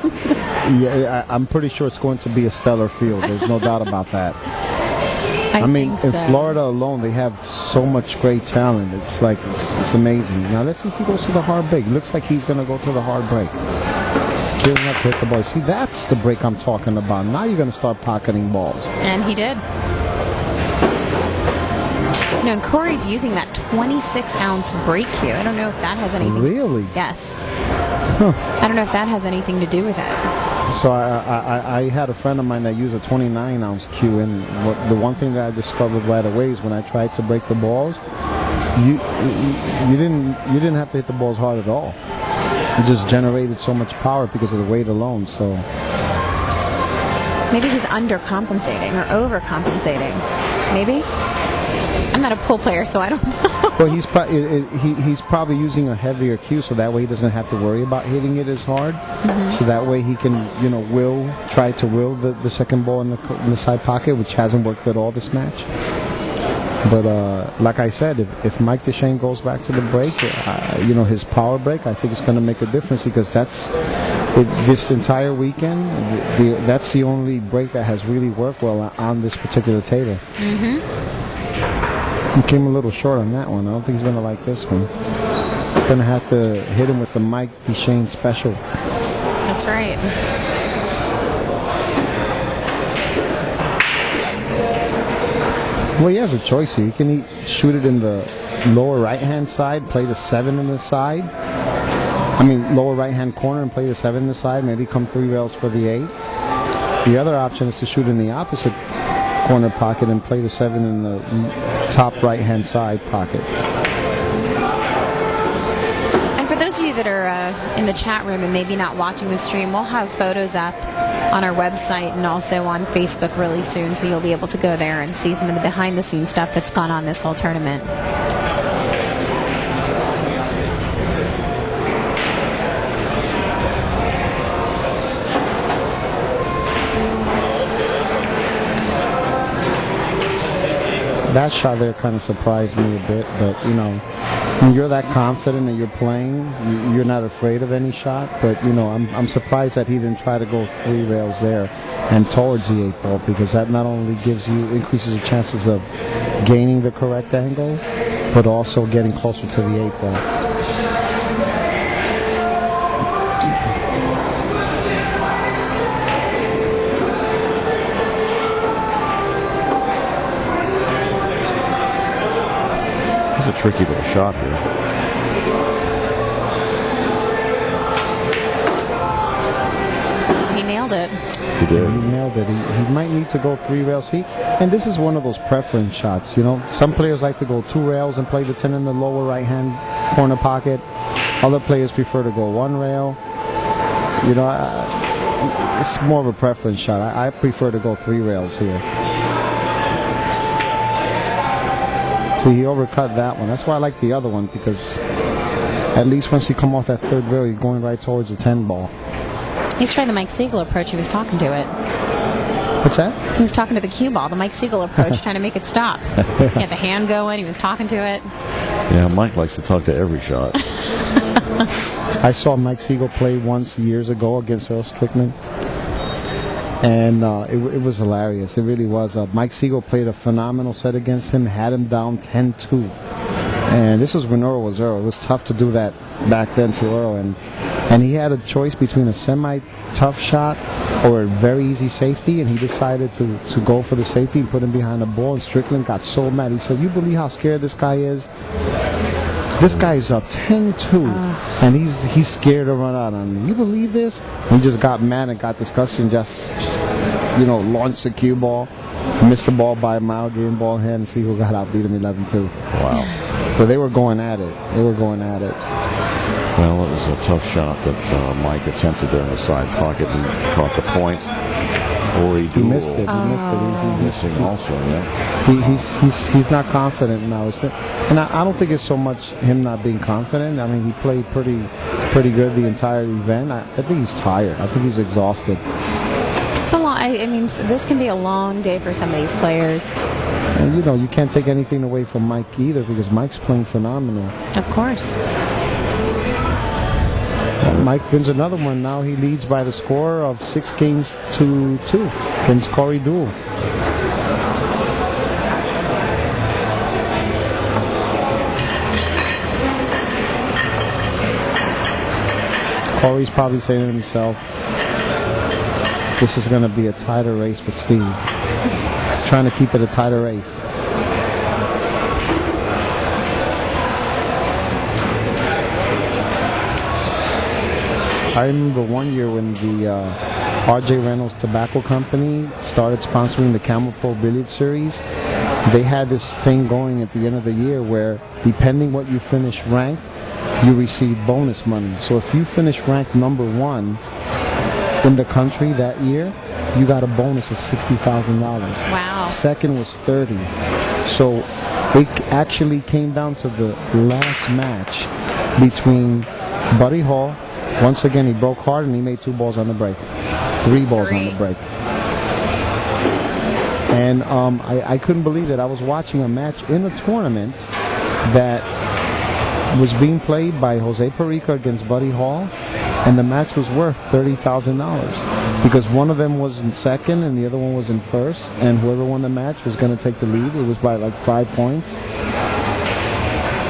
Yeah, I'm pretty sure it's going to be a stellar field. There's no doubt about that. I mean, in Florida alone, they have so much great talent. It's like, it's amazing. Now, let's see if he goes to the hard break. Looks like he's going to go to the hard break. He's gearing up to hit the ball. See, that's the break I'm talking about. Now you're going to start pocketing balls. And he did. And Corey's using that 26-ounce break here. I don't know if that has anything. Really? Yes. Huh. I don't know if that has anything to do with it. So I had a friend of mine that used a 29-ounce cue, and the one thing that I discovered right away is when I tried to break the balls, you didn't have to hit the balls hard at all. It just generated so much power because of the weight alone. So maybe he's undercompensating or overcompensating. Maybe. I'm not a pool player, so I don't know. Well, he's probably using a heavier cue, so that way he doesn't have to worry about hitting it as hard. Mm-hmm. So that way he can, try to will the second ball in the side pocket, which hasn't worked at all this match. But like I said, if Mike Dechaine goes back to the break, his power break, I think it's going to make a difference because this entire weekend, that's the only break that has really worked well on this particular table. Mm-hmm. He came a little short on that one. I don't think he's going to like this one. He's going to have to hit him with the Mike Dechaine special. That's right. Well, he has a choice here. He can shoot it in the lower right-hand side, play the 7 in the side. Lower right-hand corner and play the 7 in the side, maybe come 3 rails for the 8. The other option is to shoot in the opposite corner pocket and play the 7 in the top right-hand side pocket. And for those those of you that are in the chat room and maybe not watching the stream, we'll have photos up on our website and also on Facebook really soon, so you'll be able to go there and see some of the behind-the-scenes stuff that's gone on this whole tournament. That shot there kind of surprised me a bit, but you know, when you're that confident and you're playing, you're not afraid of any shot. But you know, I'm surprised that he didn't try to go 3 rails there and towards the 8 ball, because that not only increases the chances of gaining the correct angle, but also getting closer to the 8 ball. A tricky little shot here. He nailed it. He did. He nailed it. He might need to go 3 rails. And this is one of those preference shots. You know, some players like to go 2 rails and play the 10 in the lower right-hand corner pocket. Other players prefer to go 1 rail. You know, it's more of a preference shot. I prefer to go 3 rails here. See, he overcut that one. That's why I like the other one, because at least once you come off that 3rd rail, you're going right towards the 10 ball. He's trying the Mike Siegel approach. He was talking to it. What's that? He was talking to the cue ball, the Mike Siegel approach, trying to make it stop. He had the hand going. He was talking to it. Yeah, Mike likes to talk to every shot. I saw Mike Siegel play once years ago against Earl Strickland. And it was hilarious. It really was. Mike Siegel played a phenomenal set against him, had him down 10-2. And this was when Earl was Earl. It was tough to do that back then to Earl. And he had a choice between a semi-tough shot or a very easy safety, and he decided to go for the safety and put him behind the ball. And Strickland got so mad. He said, "You believe how scared this guy is? This guy's up 10-2, and he's scared to run out on me. You believe this?" And he just got mad and got disgusted and just, you know, launched the cue ball, missed the ball by a mile, gave him ball hand, and see who got out, beat him 11-2. Wow. But they were going at it. Well, it was a tough shot that Mike attempted there in the side pocket and caught the point. Or he missed it. He missing also, yeah. He's not confident now. And I don't think it's so much him not being confident. I mean, he played pretty good the entire event. I think he's tired. I think he's exhausted. It's a long. I mean, this can be a long day for some of these players. And you know, you can't take anything away from Mike either, because Mike's playing phenomenal. Of course. Mike wins another one. Now he leads by the score of 6-2 against Corey Deuel. Corey's probably saying to himself, this is going to be a tighter race with Steve. He's trying to keep it a tighter race. I remember one year when the R.J. Reynolds Tobacco Company started sponsoring the Camel Pro Billiard Series. They had this thing going at the end of the year where, depending what you finish ranked, you receive bonus money. So if you finish ranked number 1 in the country that year, you got a bonus of $60,000. Wow. Second was 30. So it actually came down to the last match between Buddy Hall. Once again, he broke hard and he made 2 balls on the break. 3 balls on the break. And I couldn't believe it. I was watching a match in a tournament that was being played by Jose Perica against Buddy Hall, and the match was worth $30,000 because one of them was in second and the other one was in first, and whoever won the match was going to take the lead. It was by like 5 points.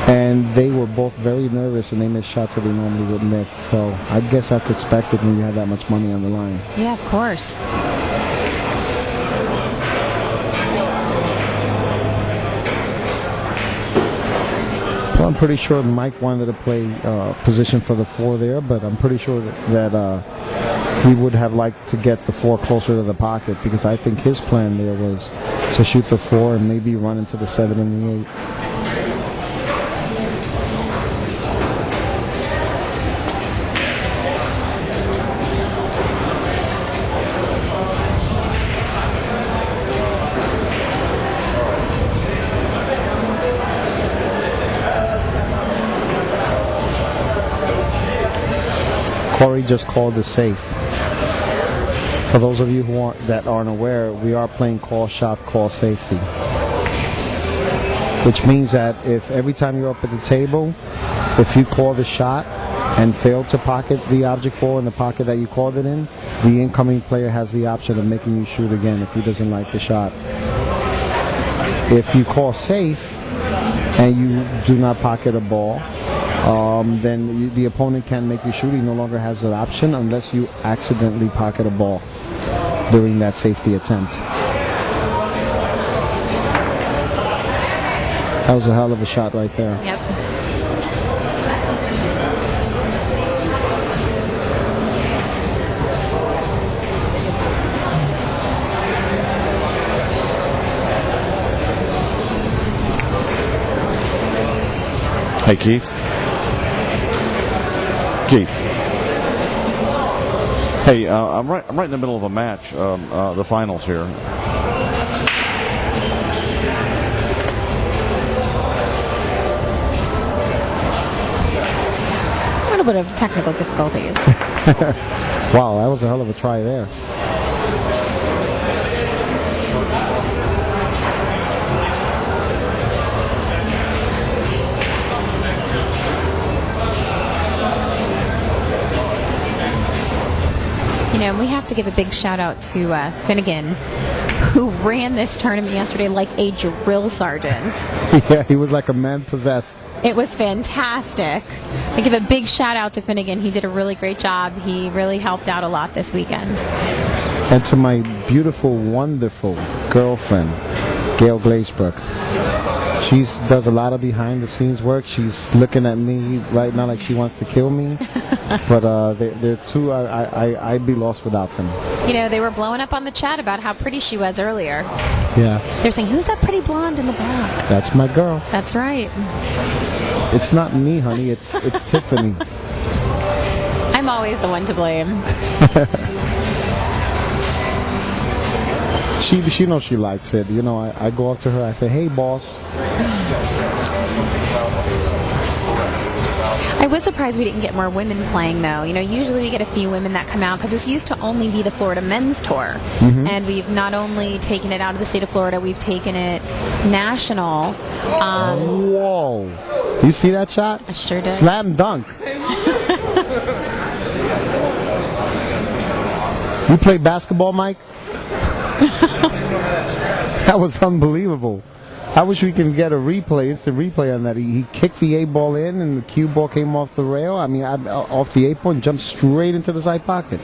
And they were both very nervous, and they missed shots that they normally would miss. So I guess that's expected when you have that much money on the line. Yeah, of course. Well, I'm pretty sure Mike wanted to play position for the 4 there, but I'm pretty sure that he would have liked to get the 4 closer to the pocket, because I think his plan there was to shoot the 4 and maybe run into the 7 and the 8. Corey just called it safe. For those of you that aren't aware, we are playing call shot, call safety. Which means that if every time you're up at the table, if you call the shot and fail to pocket the object ball in the pocket that you called it in, the incoming player has the option of making you shoot again if he doesn't like the shot. If you call safe and you do not pocket a ball, then the opponent can make you shoot. He no longer has that option unless you accidentally pocket a ball during that safety attempt. That was a hell of a shot right there. Yep. Hey, Keith. Keith. Hey, I'm right in the middle of a match, the finals here. A little bit of technical difficulties. Wow, that was a hell of a try there. You know, we have to give a big shout out to Finnegan, who ran this tournament yesterday like a drill sergeant. Yeah, he was like a man possessed. It was fantastic. I give a big shout out to Finnegan. He did a really great job. He really helped out a lot this weekend. And to my beautiful, wonderful girlfriend, Gail Glazebrook. She does a lot of behind-the-scenes work. She's looking at me right now like she wants to kill me. But they're two, I'd be lost without them. You know, they were blowing up on the chat about how pretty she was earlier. Yeah. They're saying, who's that pretty blonde in the back? That's my girl. That's right. It's not me, honey. It's Tiffany. I'm always the one to blame. She knows she likes it. You know, I go up to her, I say, hey, boss. I was surprised we didn't get more women playing, though. You know, usually we get a few women that come out because this used to only be the Florida men's tour. Mm-hmm. And we've not only taken it out of the state of Florida, we've taken it national. Whoa. You see that shot? I sure did. Slam dunk. You play basketball, Mike? That was unbelievable. I wish we can get a replay, instant replay on that. He kicked the 8 ball in and the cue ball came off the rail. I mean, off the 8 ball and jumped straight into the side pocket.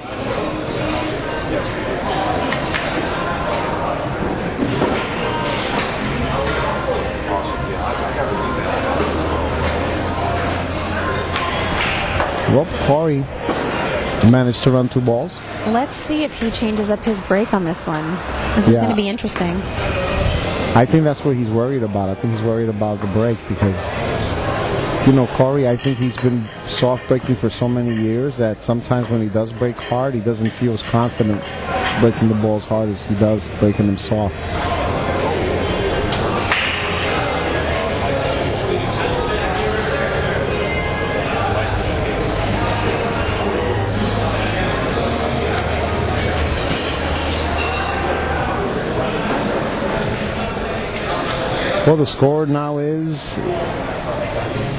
Well, Corey managed to run 2 balls. Let's see if he changes up his break on this one. This is Yeah. going to be interesting. I think that's what he's worried about. I think he's worried about the break because, you know, Corey, I think he's been soft breaking for so many years that sometimes when he does break hard, he doesn't feel as confident breaking the ball as hard as he does breaking them soft. Well, the score now is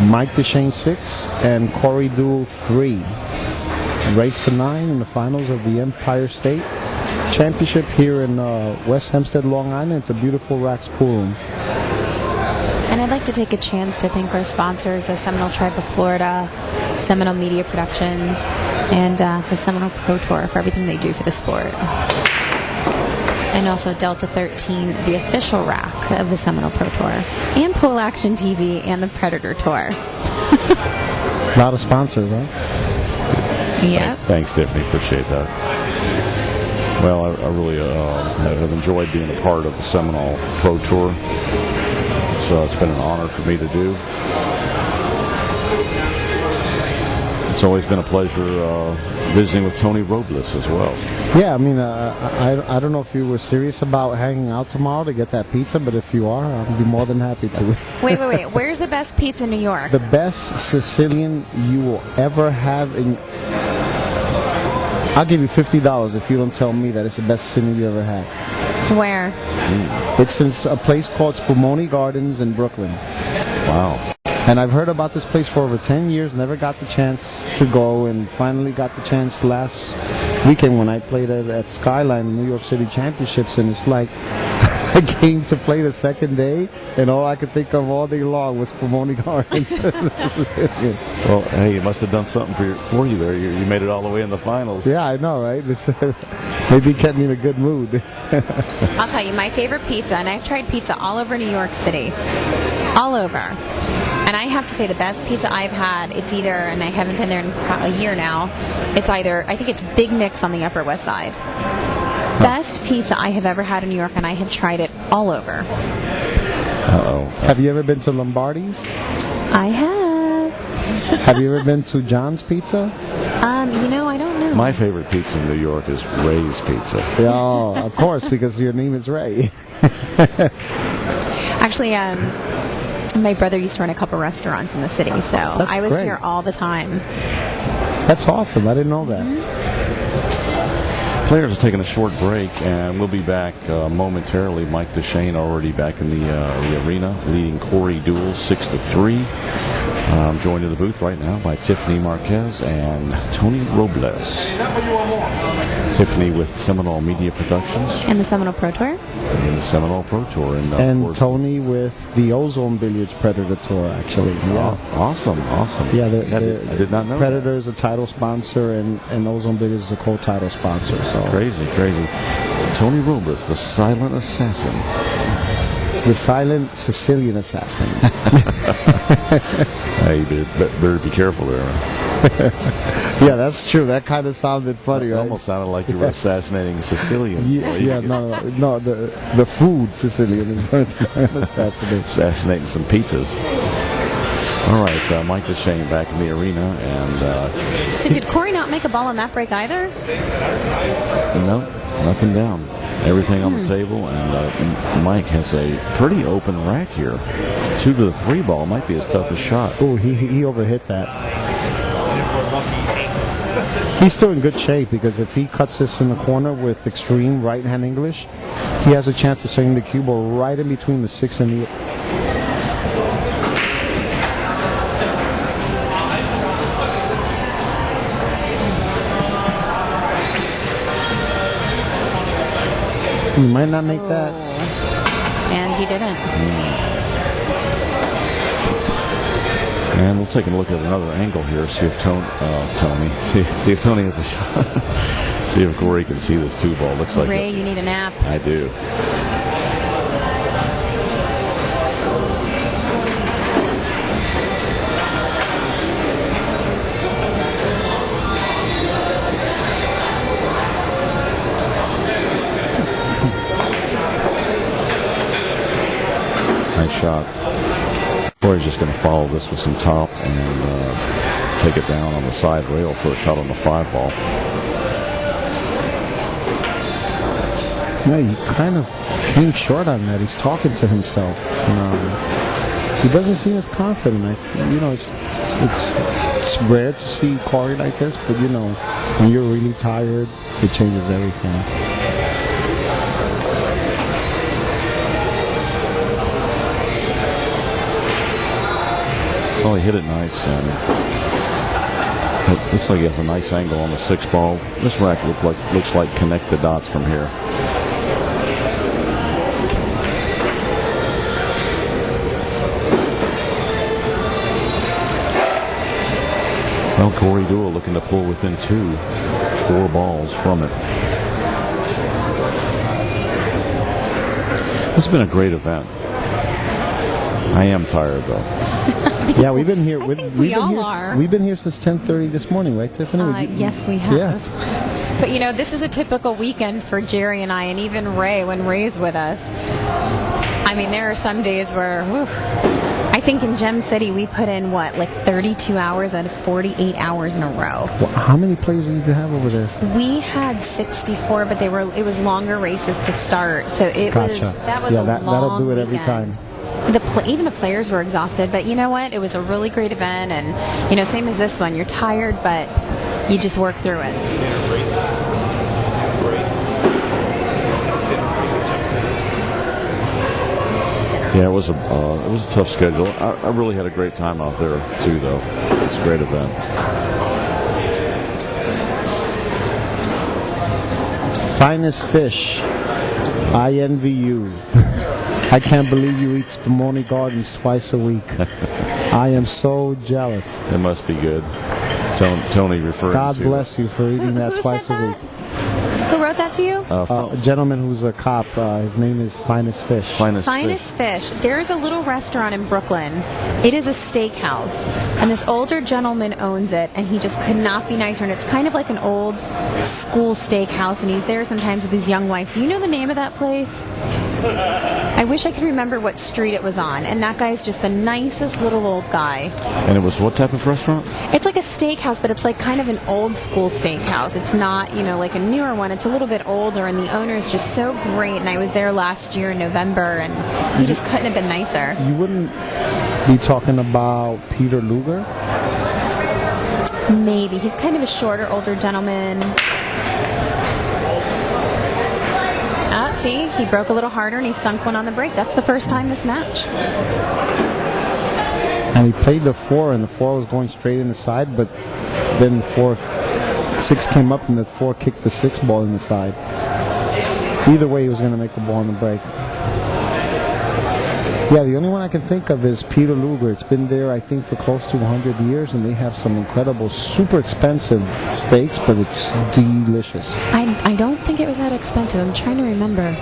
Mike Dechaine 6 and Corey Deuel 3. Race to 9 in the finals of the Empire State Championship here in West Hempstead, Long Island at the beautiful Raxx Pool Room. And I'd like to take a chance to thank our sponsors, the Seminole Tribe of Florida, Seminole Media Productions, and the Seminole Pro Tour for everything they do for the sport. And also Delta 13, the official rack of the Seminole Pro Tour, and Pool Action TV and the Predator Tour. A lot of sponsors, huh? Yep. Thanks, Tiffany. Appreciate that. Well, I really have enjoyed being a part of the Seminole Pro Tour. So it's been an honor for me to do. It's always been a pleasure visiting with Tony Robles as well. Yeah, I mean, I don't know if you were serious about hanging out tomorrow to get that pizza, but if you are, I'll be more than happy to. Wait. Where's the best pizza in New York? The best Sicilian you will ever have in I'll give you $50 if you don't tell me that it's the best sicilian you ever had. Where? It's in a place called Spumoni Gardens in Brooklyn. Wow. And I've heard about this place for over 10 years, never got the chance to go, and finally got the chance last weekend when I played at Skyline New York City Championships, and it's like I came to play the second day, and all I could think of all day long was Spumoni Gardens. Well, hey, you must have done something for you there. You made it all the way in the finals. Yeah, I know, right? Maybe it kept me in a good mood. I'll tell you, my favorite pizza, and I've tried pizza all over New York City. All over. And I have to say the best pizza I've had, it's either, and I haven't been there in a year now, it's either, I think it's Big Nick's on the Upper West Side. Best pizza I have ever had in New York, and I have tried it all over. Uh-oh. Have you ever been to Lombardi's? I have. Have you ever been to John's Pizza? I don't know. My favorite pizza in New York is Ray's Pizza. Oh, of course, because your name is Ray. Actually, my brother used to run a couple restaurants in the city, so I was great. here all the time. That's awesome. I didn't know that. Players are taking a short break, and we'll be back momentarily. Mike Dechaine already back in the arena, leading Corey Deuel 6-3. I'm joined in the booth right now by Tiffany Marquez and Tony Robles. Tiffany with Seminole Media Productions And the Seminole Pro Tour? and the Seminole Pro Tour. And, And of course, Tony with the Ozone Billiards Predator Tour, actually. Yeah. awesome. Yeah, I did not know. Predator is a title sponsor, and Ozone Billiards is a co-title sponsor. So Crazy. Tony Robles, the silent assassin. the silent Sicilian assassin. Hey, you better be careful there. Yeah, that's true. That kind of sounded funny, It right? almost sounded like you were assassinating Sicilians. No, the food Sicilian is assassinating. Assassinating some pizzas. All right, Mike Dechaine back in the arena, and So did Corey not make a ball on that break either? no, nothing down. Everything on the table, and Mike has a pretty open rack here. 2 to the 3 ball might be his toughest shot. Oh, he overhit that. He's still in good shape, because if he cuts this in the corner with extreme right-hand English, he has a chance to swing the cue ball right in between the 6 and the 8. He might not make that. And he didn't. And we'll take a look at another angle here, see if Tony see if Tony has a shot. See if Corey can see this 2 ball. Looks like Ray, you need a nap. I do. Nice shot. Corey's just going to follow this with some top and take it down on the side rail for a shot on the 5 ball. Yeah, he kind of came short on that. He's talking to himself. He doesn't seem as confident. It's rare to see Corey like this, but when you're really tired, it changes everything. Well, he hit it nice, and it looks like he has a nice angle on the 6 ball. This rack looks like connect the dots from here. Well, Corey Deuel looking to pull within 4 balls from it. This has been a great event. I am tired, though. Yeah, we've been here. we all are. We've been here since 10:30 this morning, right, Tiffany? Yes, we have. Yeah. But this is a typical weekend for Jerry and I, and even Ray when Ray's with us. I mean, there are some days where, I think in Gem City we put in 32 hours out of 48 hours in a row. Well, how many players did you have over there? We had 64, but it was longer races to start, so that was a long that'll do it every weekend. time. Even the players were exhausted, but you know what? It was a really great event, and same as this one. You're tired, but you just work through it. Yeah, it was a tough schedule. I really had a great time out there too, though. It's a great event. Finest fish. I envy you. I can't believe you eat Spumoni Gardens twice a week. I am so jealous. It must be good. Tony referring God to. bless you for eating that Who twice said a week. that? Who wrote that to you? A gentleman who's a cop. His name is Finest Fish. Finest Fish. There's a little restaurant in Brooklyn. It is a steakhouse, and this older gentleman owns it, and he just could not be nicer. And it's kind of like an old school steakhouse, and he's there sometimes with his young wife. Do you know the name of that place? I wish I could remember what street it was on. And that guy's just the nicest little old guy. And it was what type of restaurant? It's like a steakhouse, but it's like kind of an old school steakhouse. It's not, like a newer one. It's a little bit older, and the owner is just so great. And I was there last year in November, and he just couldn't have been nicer. You wouldn't be talking about Peter Luger? Maybe. He's kind of a shorter, older gentleman. See, he broke a little harder and he sunk one on the break. That's the first time this match. And he played the 4, and the 4 was going straight in the side, but then 6 came up, and the 4 kicked the 6 ball in the side. Either way, he was going to make the ball on the break. Yeah, the only one I can think of is Peter Luger. It's been there, I think, for close to 100 years, and they have some incredible, super expensive steaks, but it's delicious. I don't think it was that expensive. I'm trying to remember.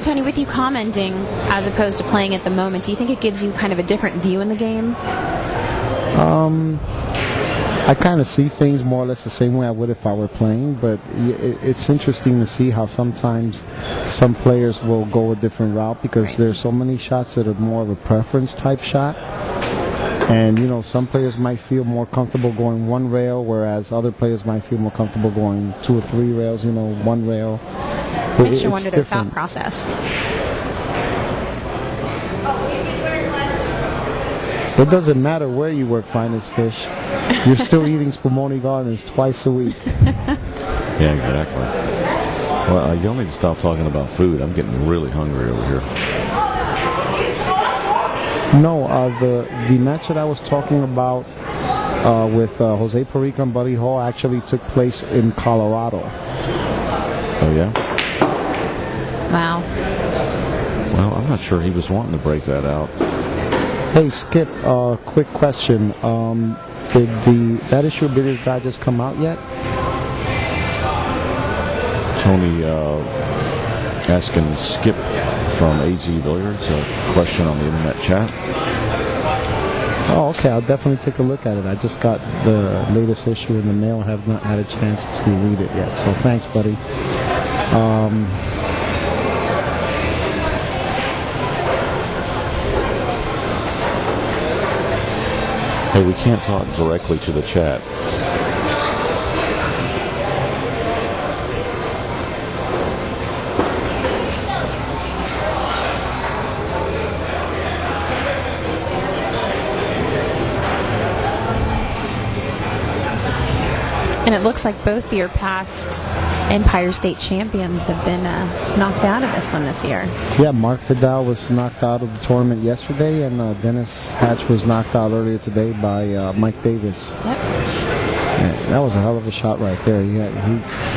Tony, with you commenting as opposed to playing at the moment, do you think it gives you kind of a different view in the game? I kind of see things more or less the same way I would if I were playing, but it's interesting to see how sometimes some players will go a different route because there's so many shots that are more of a preference type shot. And, some players might feel more comfortable going one rail, whereas other players might feel more comfortable going 2 or 3 rails, one rail. Makes you wonder their thought process. It doesn't matter where you work, Finest Fish. You're still eating Spumoni Gardens twice a week. Yeah, exactly. Well, y'all need to stop talking about food. I'm getting really hungry over here. No, the match that I was talking about with Jose Perica and Buddy Hall actually took place in Colorado. Oh, yeah? Wow. Well, I'm not sure he was wanting to break that out. Hey, Skip, quick question. Did that issue of Bitters Digest come out yet? Tony asking Skip from AZ Billiards a question on the internet chat. Oh, okay. I'll definitely take a look at it. I just got the latest issue in the mail. Have not had a chance to read it yet. So thanks, buddy. Hey, we can't talk directly to the chat. And it looks like both your past Empire State champions have been knocked out of this one this year. Yeah, Mark Vidal was knocked out of the tournament yesterday, and Dennis Hatch was knocked out earlier today by Mike Davis. Yep. Yeah, that was a hell of a shot right there. He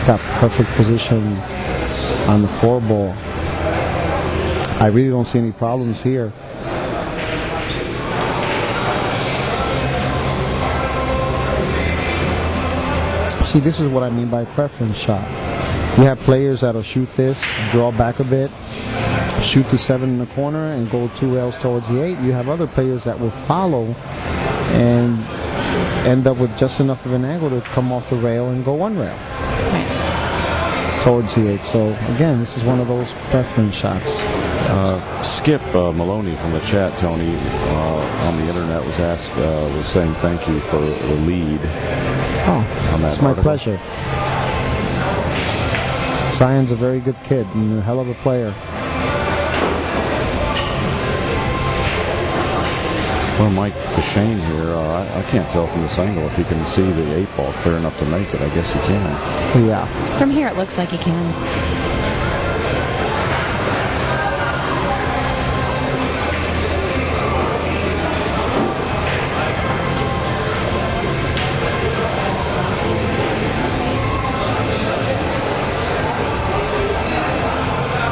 got perfect position on the 4 ball. I really don't see any problems here. See, this is what I mean by preference shot. You have players that'll shoot this, draw back a bit, shoot the 7 in the corner, and go 2 rails towards the 8. You have other players that will follow and end up with just enough of an angle to come off the rail and go 1 rail towards the 8. So, again, this is one of those preference shots. Skip Maloney from the chat, Tony, on the internet was saying thank you for the lead. Oh, it's my pleasure. Sion's a very good kid and a hell of a player. Well, Mike Dechaine here, I can't tell from this angle if he can see the 8 ball clear enough to make it. I guess he can. Yeah. From here, it looks like he can.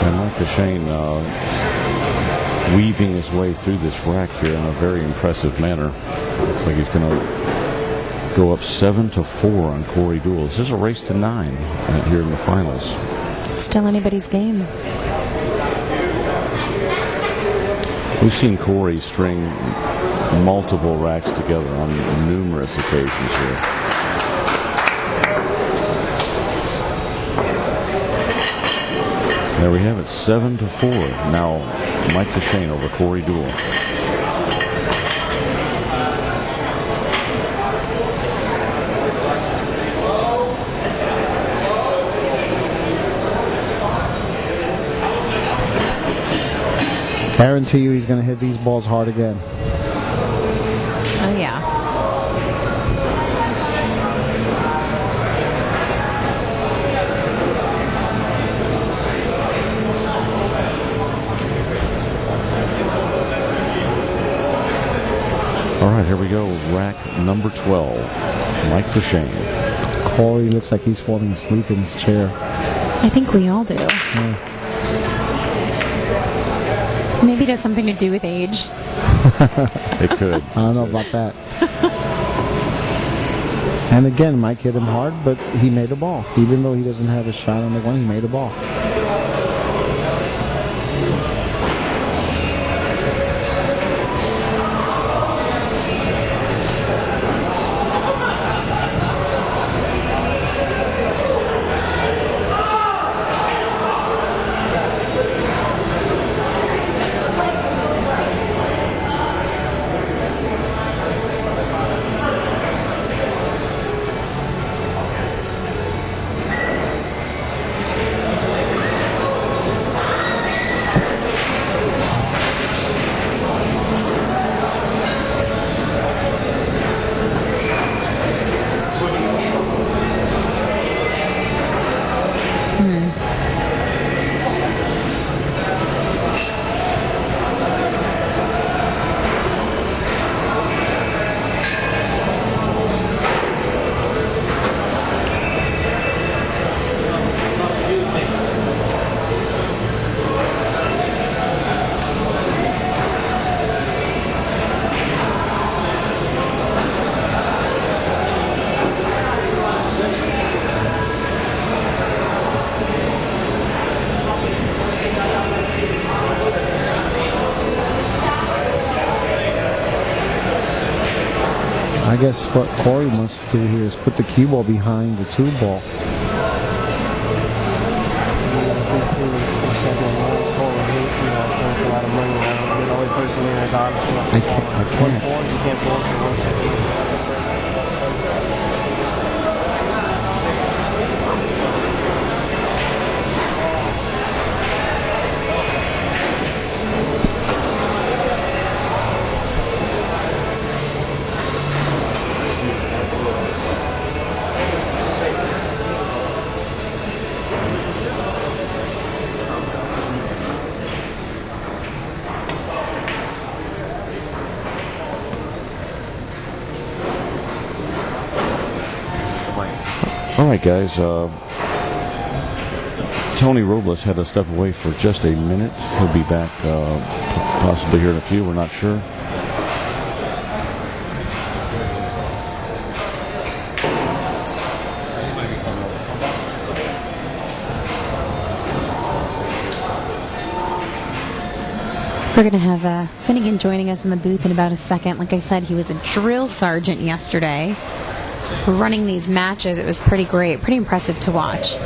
And Mike Dechaine weaving his way through this rack here in a very impressive manner. Looks like he's going to go up 7-4 on Corey Deuel. This is a race to 9 here in the finals. It's still anybody's game. We've seen Corey string multiple racks together on numerous occasions here. There we have it, 7-4. Now Mike Dechaine over Corey Deuel. Guarantee you he's going to hit these balls hard again. Oh, yeah. All right, here we go. Rack number 12. Mike Dechaine. Corey looks like he's falling asleep in his chair. I think we all do. Yeah. Maybe it has something to do with age. It could. I don't know about that. And again, Mike hit him hard, but he made a ball. Even though he doesn't have a shot on the one, he made a ball. I guess what Corey wants to do here is put the cue ball behind the 2 ball. I can't. All right, guys. Tony Robles had to step away for just a minute. He'll be back possibly here in a few. We're not sure. We're going to have Finnegan joining us in the booth in about a second. Like I said, he was a drill sergeant yesterday running these matches. It was pretty great, pretty impressive to watch.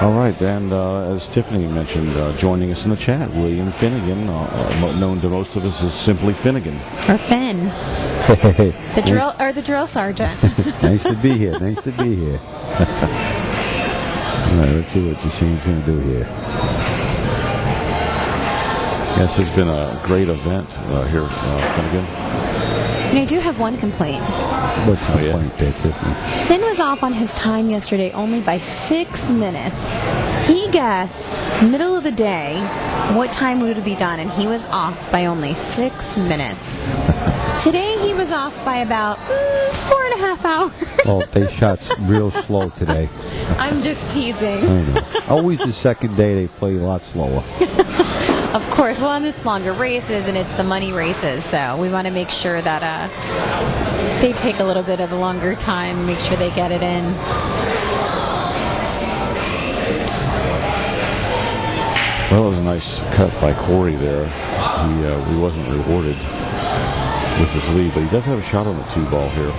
All right, and as Tiffany mentioned, joining us in the chat, William Finnegan, known to most of us as simply Finnegan. Or Finn. The drill sergeant. Nice to be here. Nice to be here. All right, let's see what Dechaine's going to do here. Yes, it's been a great event here, Finnegan. And I do have one complaint. What's the point there, Tiffany? Finn was off on his time yesterday only by 6 minutes. He guessed middle of the day what time we would be done, and he was off by only 6 minutes. Today he was off by about 4.5 hours. Oh, they shot real slow today. I'm just teasing. I know. Always the second day they play a lot slower. Of course, well, and it's longer races, and it's the money races, so we want to make sure that they take a little bit of a longer time, make sure they get it in. Well, it was a nice cut by Corey there. He wasn't rewarded with his lead, but he does have a shot on the 2-ball here.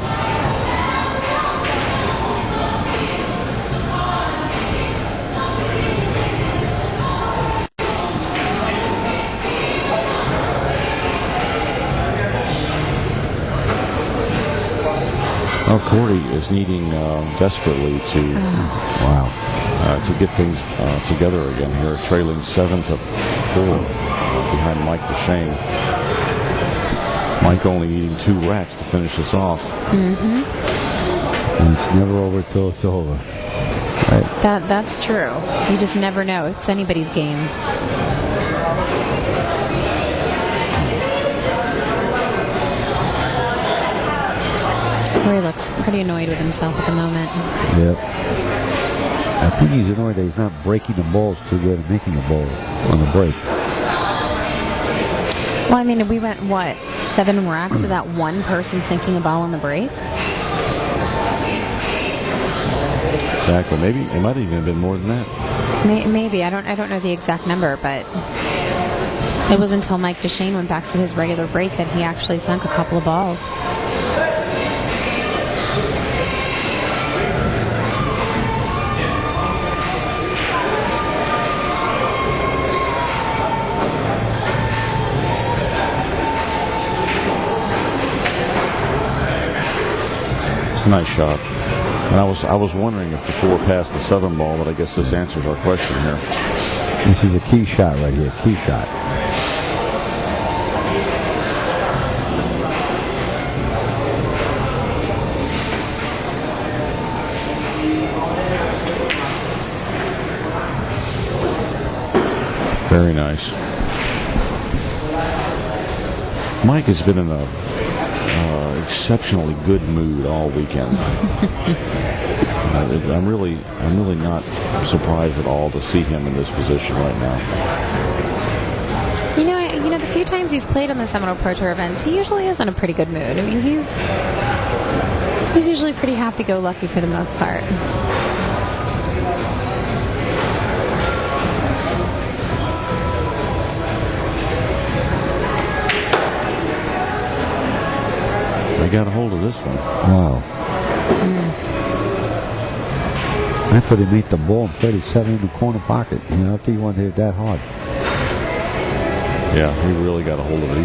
Well, Corey is needing desperately to get things together again here, trailing 7-4 behind Mike Dechaine. Mike only needing 2 racks to finish this off. And it's never over till it's over. Right? That's true. You just never know. It's anybody's game. Corey looks pretty annoyed with himself at the moment. Yep. I think he's annoyed that he's not breaking the balls too good and making a ball on the break. Well, I mean, we went, 7 racks to that one person sinking a ball on the break? Exactly. Maybe it might have even been more than that. Maybe. I don't know the exact number, but it wasn't until Mike Dechaine went back to his regular break that he actually sunk a couple of balls. It's a nice shot. And I was wondering if the 4 passed the 7 ball, but I guess this answers our question here. This is a key shot right here. Key shot. Very nice. Mike has been in a exceptionally good mood all weekend. I'm really not surprised at all to see him in this position right now. You know, the few times he's played on the Seminole Pro Tour events, he usually is in a pretty good mood. I mean, he's usually pretty happy-go-lucky for the most part. I got a hold of this one. Wow. I thought he made the ball and played it 7 in the corner pocket. You know, I think he wanted to hit it that hard. Yeah, he really got a hold of it.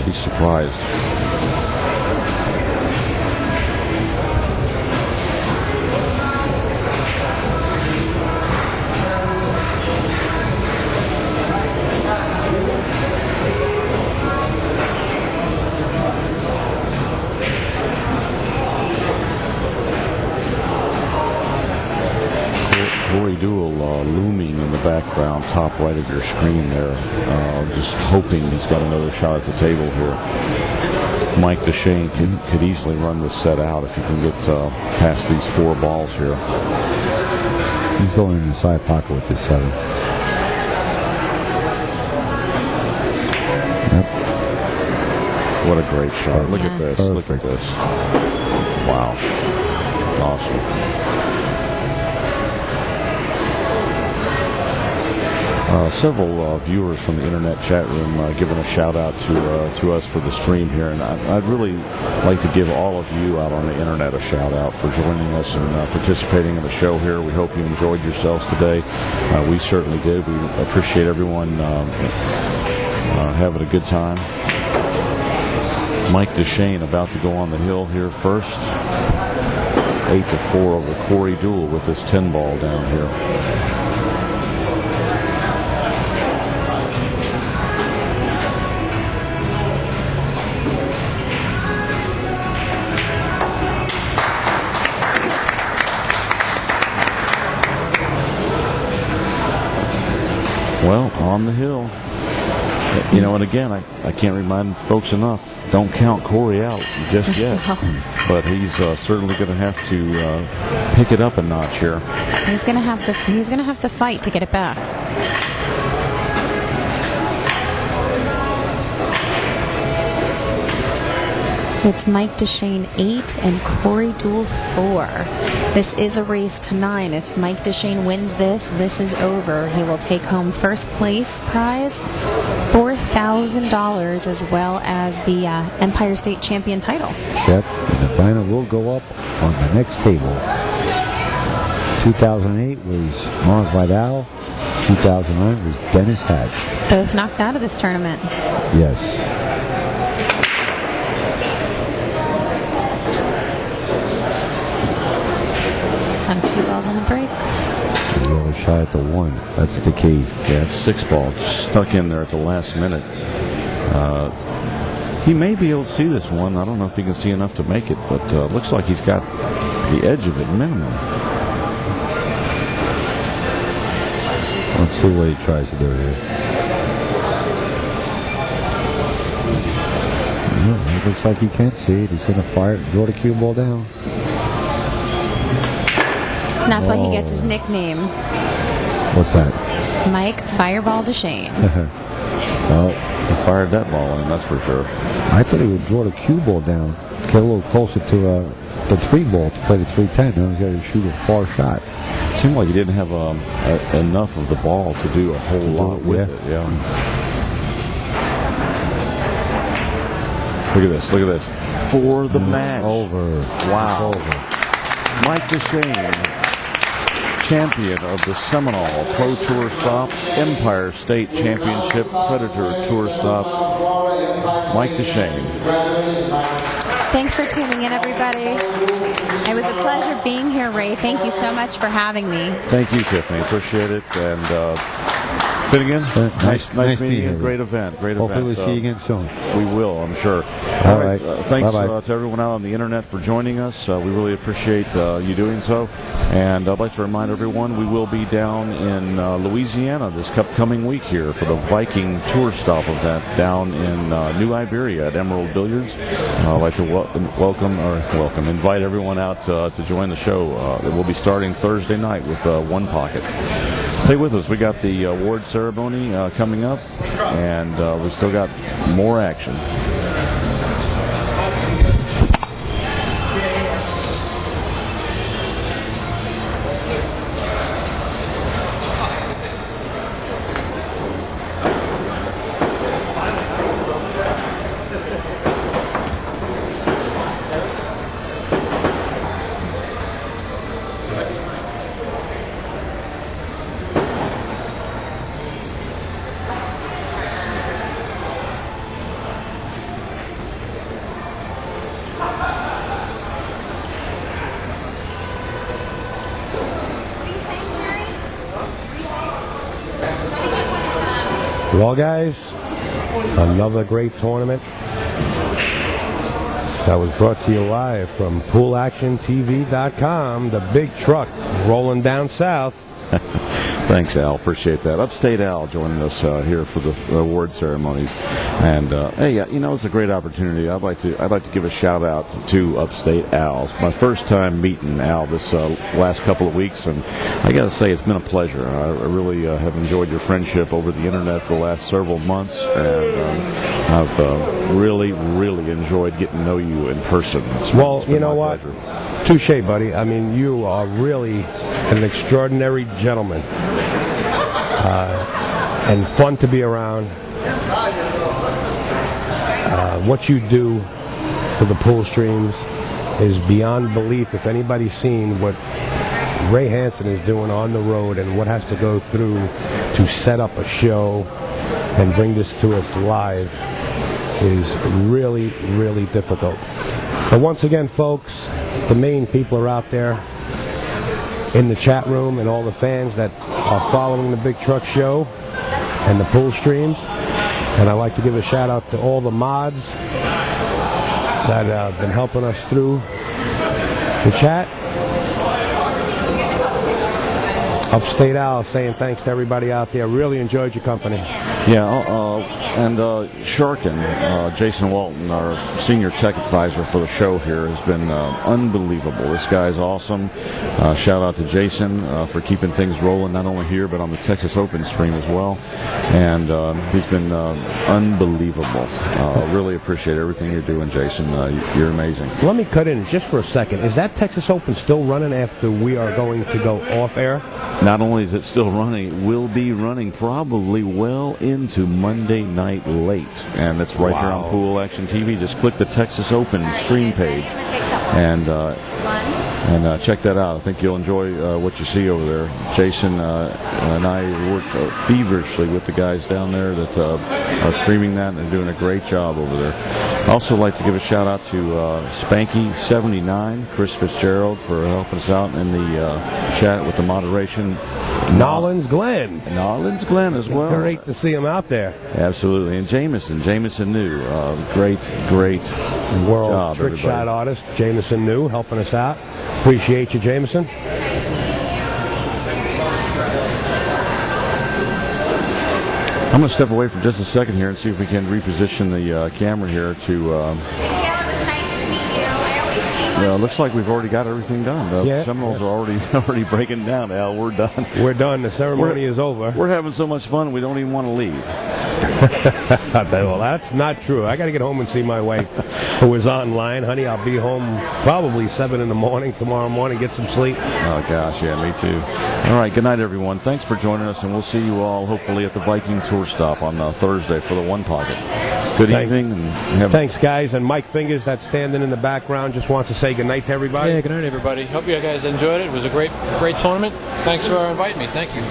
He's surprised. Deuel looming in the background, top right of your screen there. Just hoping he's got another shot at the table here. Mike Dechaine could easily run this set out if he can get past these 4 balls here. He's going in the side pocket with this 7. Yep. What a great shot. Look at this. Perfect. Look at this. Wow. Awesome. Several viewers from the internet chat room giving a shout out to us for the stream here, and I'd really like to give all of you out on the internet a shout out for joining us and participating in the show here. We hope you enjoyed yourselves today. We certainly did. We appreciate everyone having a good time. Mike Dechaine about to go on the hill here first. 8-4 over Corey Deuel with his 10 ball down here. Well, on the hill. You know, and again, I can't remind folks enough, don't count Corey out just yet. But he's certainly going to have to pick it up a notch here. He's going to have to fight to get it back. So it's Mike Dechaine 8 and Corey Deuel 4. This is a race to 9. If Mike Dechaine wins this is over. He will take home first place prize, $4,000, as well as the Empire State Champion title. Yep, and the banner will go up on the next table. 2008 was Mark Vidal. 2009 was Dennis Hatch. Both knocked out of this tournament. Yes. On 2 balls on the break. The other shot at the 1. That's the key. Yeah, it's 6 ball. Stuck in there at the last minute. He may be able to see this one. I don't know if he can see enough to make it, but looks like he's got the edge of it minimum. Let's see what he tries to do here. Well, it looks like he can't see it. He's going to fire it, draw the cue ball down. And that's why he gets his nickname. What's that? Mike Fireball Dechaine. Well, He fired that ball in, that's for sure. I thought he would draw the cue ball down, get a little closer to the 3 ball to play the 310. Now he's got to shoot a far shot. Seemed like he didn't have enough of the ball to do a whole lot with it. Yeah. Look at this. For the match. Over. Wow. It's over. Mike Dechaine, champion of the Seminole Pro Tour Stop, Empire State Championship Predator Tour Stop. Mike Dechaine. Thanks for tuning in, everybody. It was a pleasure being here, Ray. Thank you so much for having me. Thank you, Tiffany. Appreciate it. And Finnegan, nice meeting you. Great event. Hopefully we'll see you again soon. We will, I'm sure. All right. Thanks to everyone out on the internet for joining us. We really appreciate you doing so. And I'd like to remind everyone we will be down in Louisiana this upcoming week here for the Viking Tour Stop event down in New Iberia at Emerald Billiards. I'd like to invite everyone out to join the show. It will be starting Thursday night with One Pocket. Stay with us. We got the award ceremony coming up, and we still got more action. Well, guys, another great tournament that was brought to you live from PoolActionTV.com. The big truck rolling down south. Thanks, Al. Appreciate that. Upstate Al joining us here for the award ceremonies. And hey, it's a great opportunity. I'd like to give a shout out to Upstate Al. It's my first time meeting Al this last couple of weeks, and I got to say it's been a pleasure. I really have enjoyed your friendship over the internet for the last several months, and I've really enjoyed getting to know you in person. Well, you know what? Touche, buddy. I mean, you are really an extraordinary gentleman, and fun to be around. What you do for the pool streams is beyond belief. If anybody's seen what Ray Hansen is doing on the road and what has to go through to set up a show and bring this to us live is really, really difficult. But once again, folks, the main people are out there in the chat room and all the fans that are following the Big Truck Show and the pool streams. And I'd like to give a shout out to all the mods that have been helping us through the chat. Upstate Al saying thanks to everybody out there. Really enjoyed your company. Yeah, and Sharkin, Jason Walton, our senior tech advisor for the show here, has been unbelievable. This guy's awesome. Shout out to Jason for keeping things rolling, not only here, but on the Texas Open stream as well. And he's been unbelievable. Really appreciate everything you're doing, Jason. You're amazing. Let me cut in just for a second. Is that Texas Open still running after we are going to go off air? Not only is it still running, it will be running probably well into Monday night late. And it's right here on Pool Action TV. Just click the Texas Open stream page and check that out. I think you'll enjoy what you see over there. Jason and I work feverishly with the guys down there that are streaming that, and they're doing a great job over there. I'd also like to give a shout out to Spanky79, Chris Fitzgerald, for helping us out in the chat with the moderation. Nolans Glenn as well. Great to see him out there. Absolutely. And Jameson New, great world job, trick everybody. shot artist Jameson New helping us out. Appreciate you, Jameson. I'm going to step away for just a second here and see if we can reposition the camera here to. Looks like we've already got everything done. The Seminoles are already breaking down. Al, we're done. We're done. The ceremony is over. We're having so much fun we don't even want to leave. Well, that's not true. I got to get home and see my wife, who is online. Honey, I'll be home probably 7 in the morning tomorrow morning. Get some sleep. Oh gosh, yeah, me too. All right, good night, everyone. Thanks for joining us, and we'll see you all hopefully at the Viking Tour stop on Thursday for the One Pocket. Good evening. And thanks, guys. And Mike Fingers, that's standing in the background, just wants to say good night to everybody. Yeah, good night, everybody. Hope you guys enjoyed it. It was a great tournament. Thanks for inviting me. Thank you.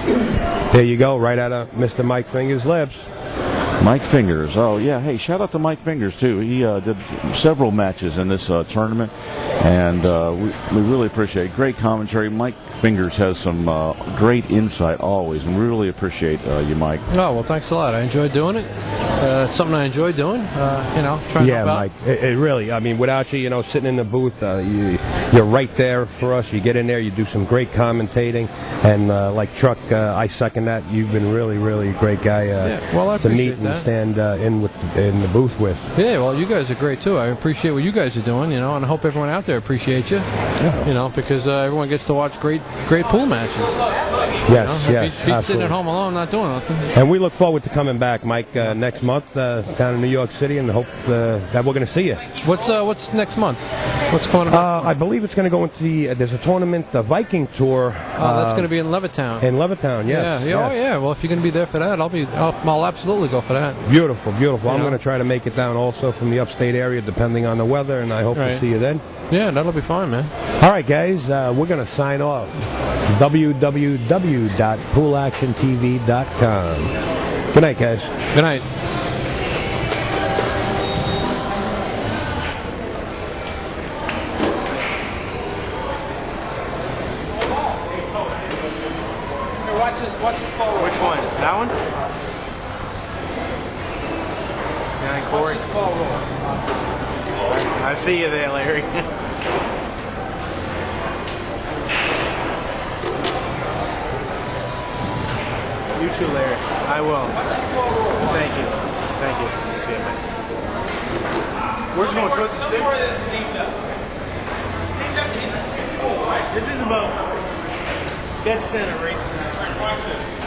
There you go, right out of Mr. Mike Fingers' lips. Mike Fingers. Oh, yeah. Hey, shout out to Mike Fingers, too. He did several matches in this tournament, and we really appreciate it. Great commentary. Mike Fingers has some great insight always, and we really appreciate you, Mike. Oh, well, thanks a lot. I enjoyed doing it. It's something I enjoy doing, trying to help out. Mike, it really, I mean, without you, sitting in the booth, you're right there for us. You get in there, you do some great commentating, and like Truck, I second that. You've been really, really a great guy I to meet appreciate that. and stand in the booth with. Yeah, well, you guys are great, too. I appreciate what you guys are doing, and I hope everyone out there appreciates you, because everyone gets to watch great pool matches. Yes, Be sitting at home alone, not doing nothing. And we look forward to coming back, Mike, next month down in New York City, and hope that we're going to see you. What's next month? What's coming up? I believe it's going to go into there's a tournament, the Viking Tour. That's going to be in Levittown. In Levittown, yes. Yeah. Oh, yeah. Well, if you're going to be there for that, I'll absolutely go for that. Beautiful. I'm going to try to make it down also from the upstate area, depending on the weather, and I hope to see you then. Yeah, that'll be fine, man. All right, guys, we're going to sign off. www.poolactiontv.com. Good night, guys. Good night. Watch this forward. Which one? That one? Behind Corey. I see you there, Larry. You too, Larry. I will. Thank you. See you, man. Where's going? Towards the city? This is about dead center, right? Watch this.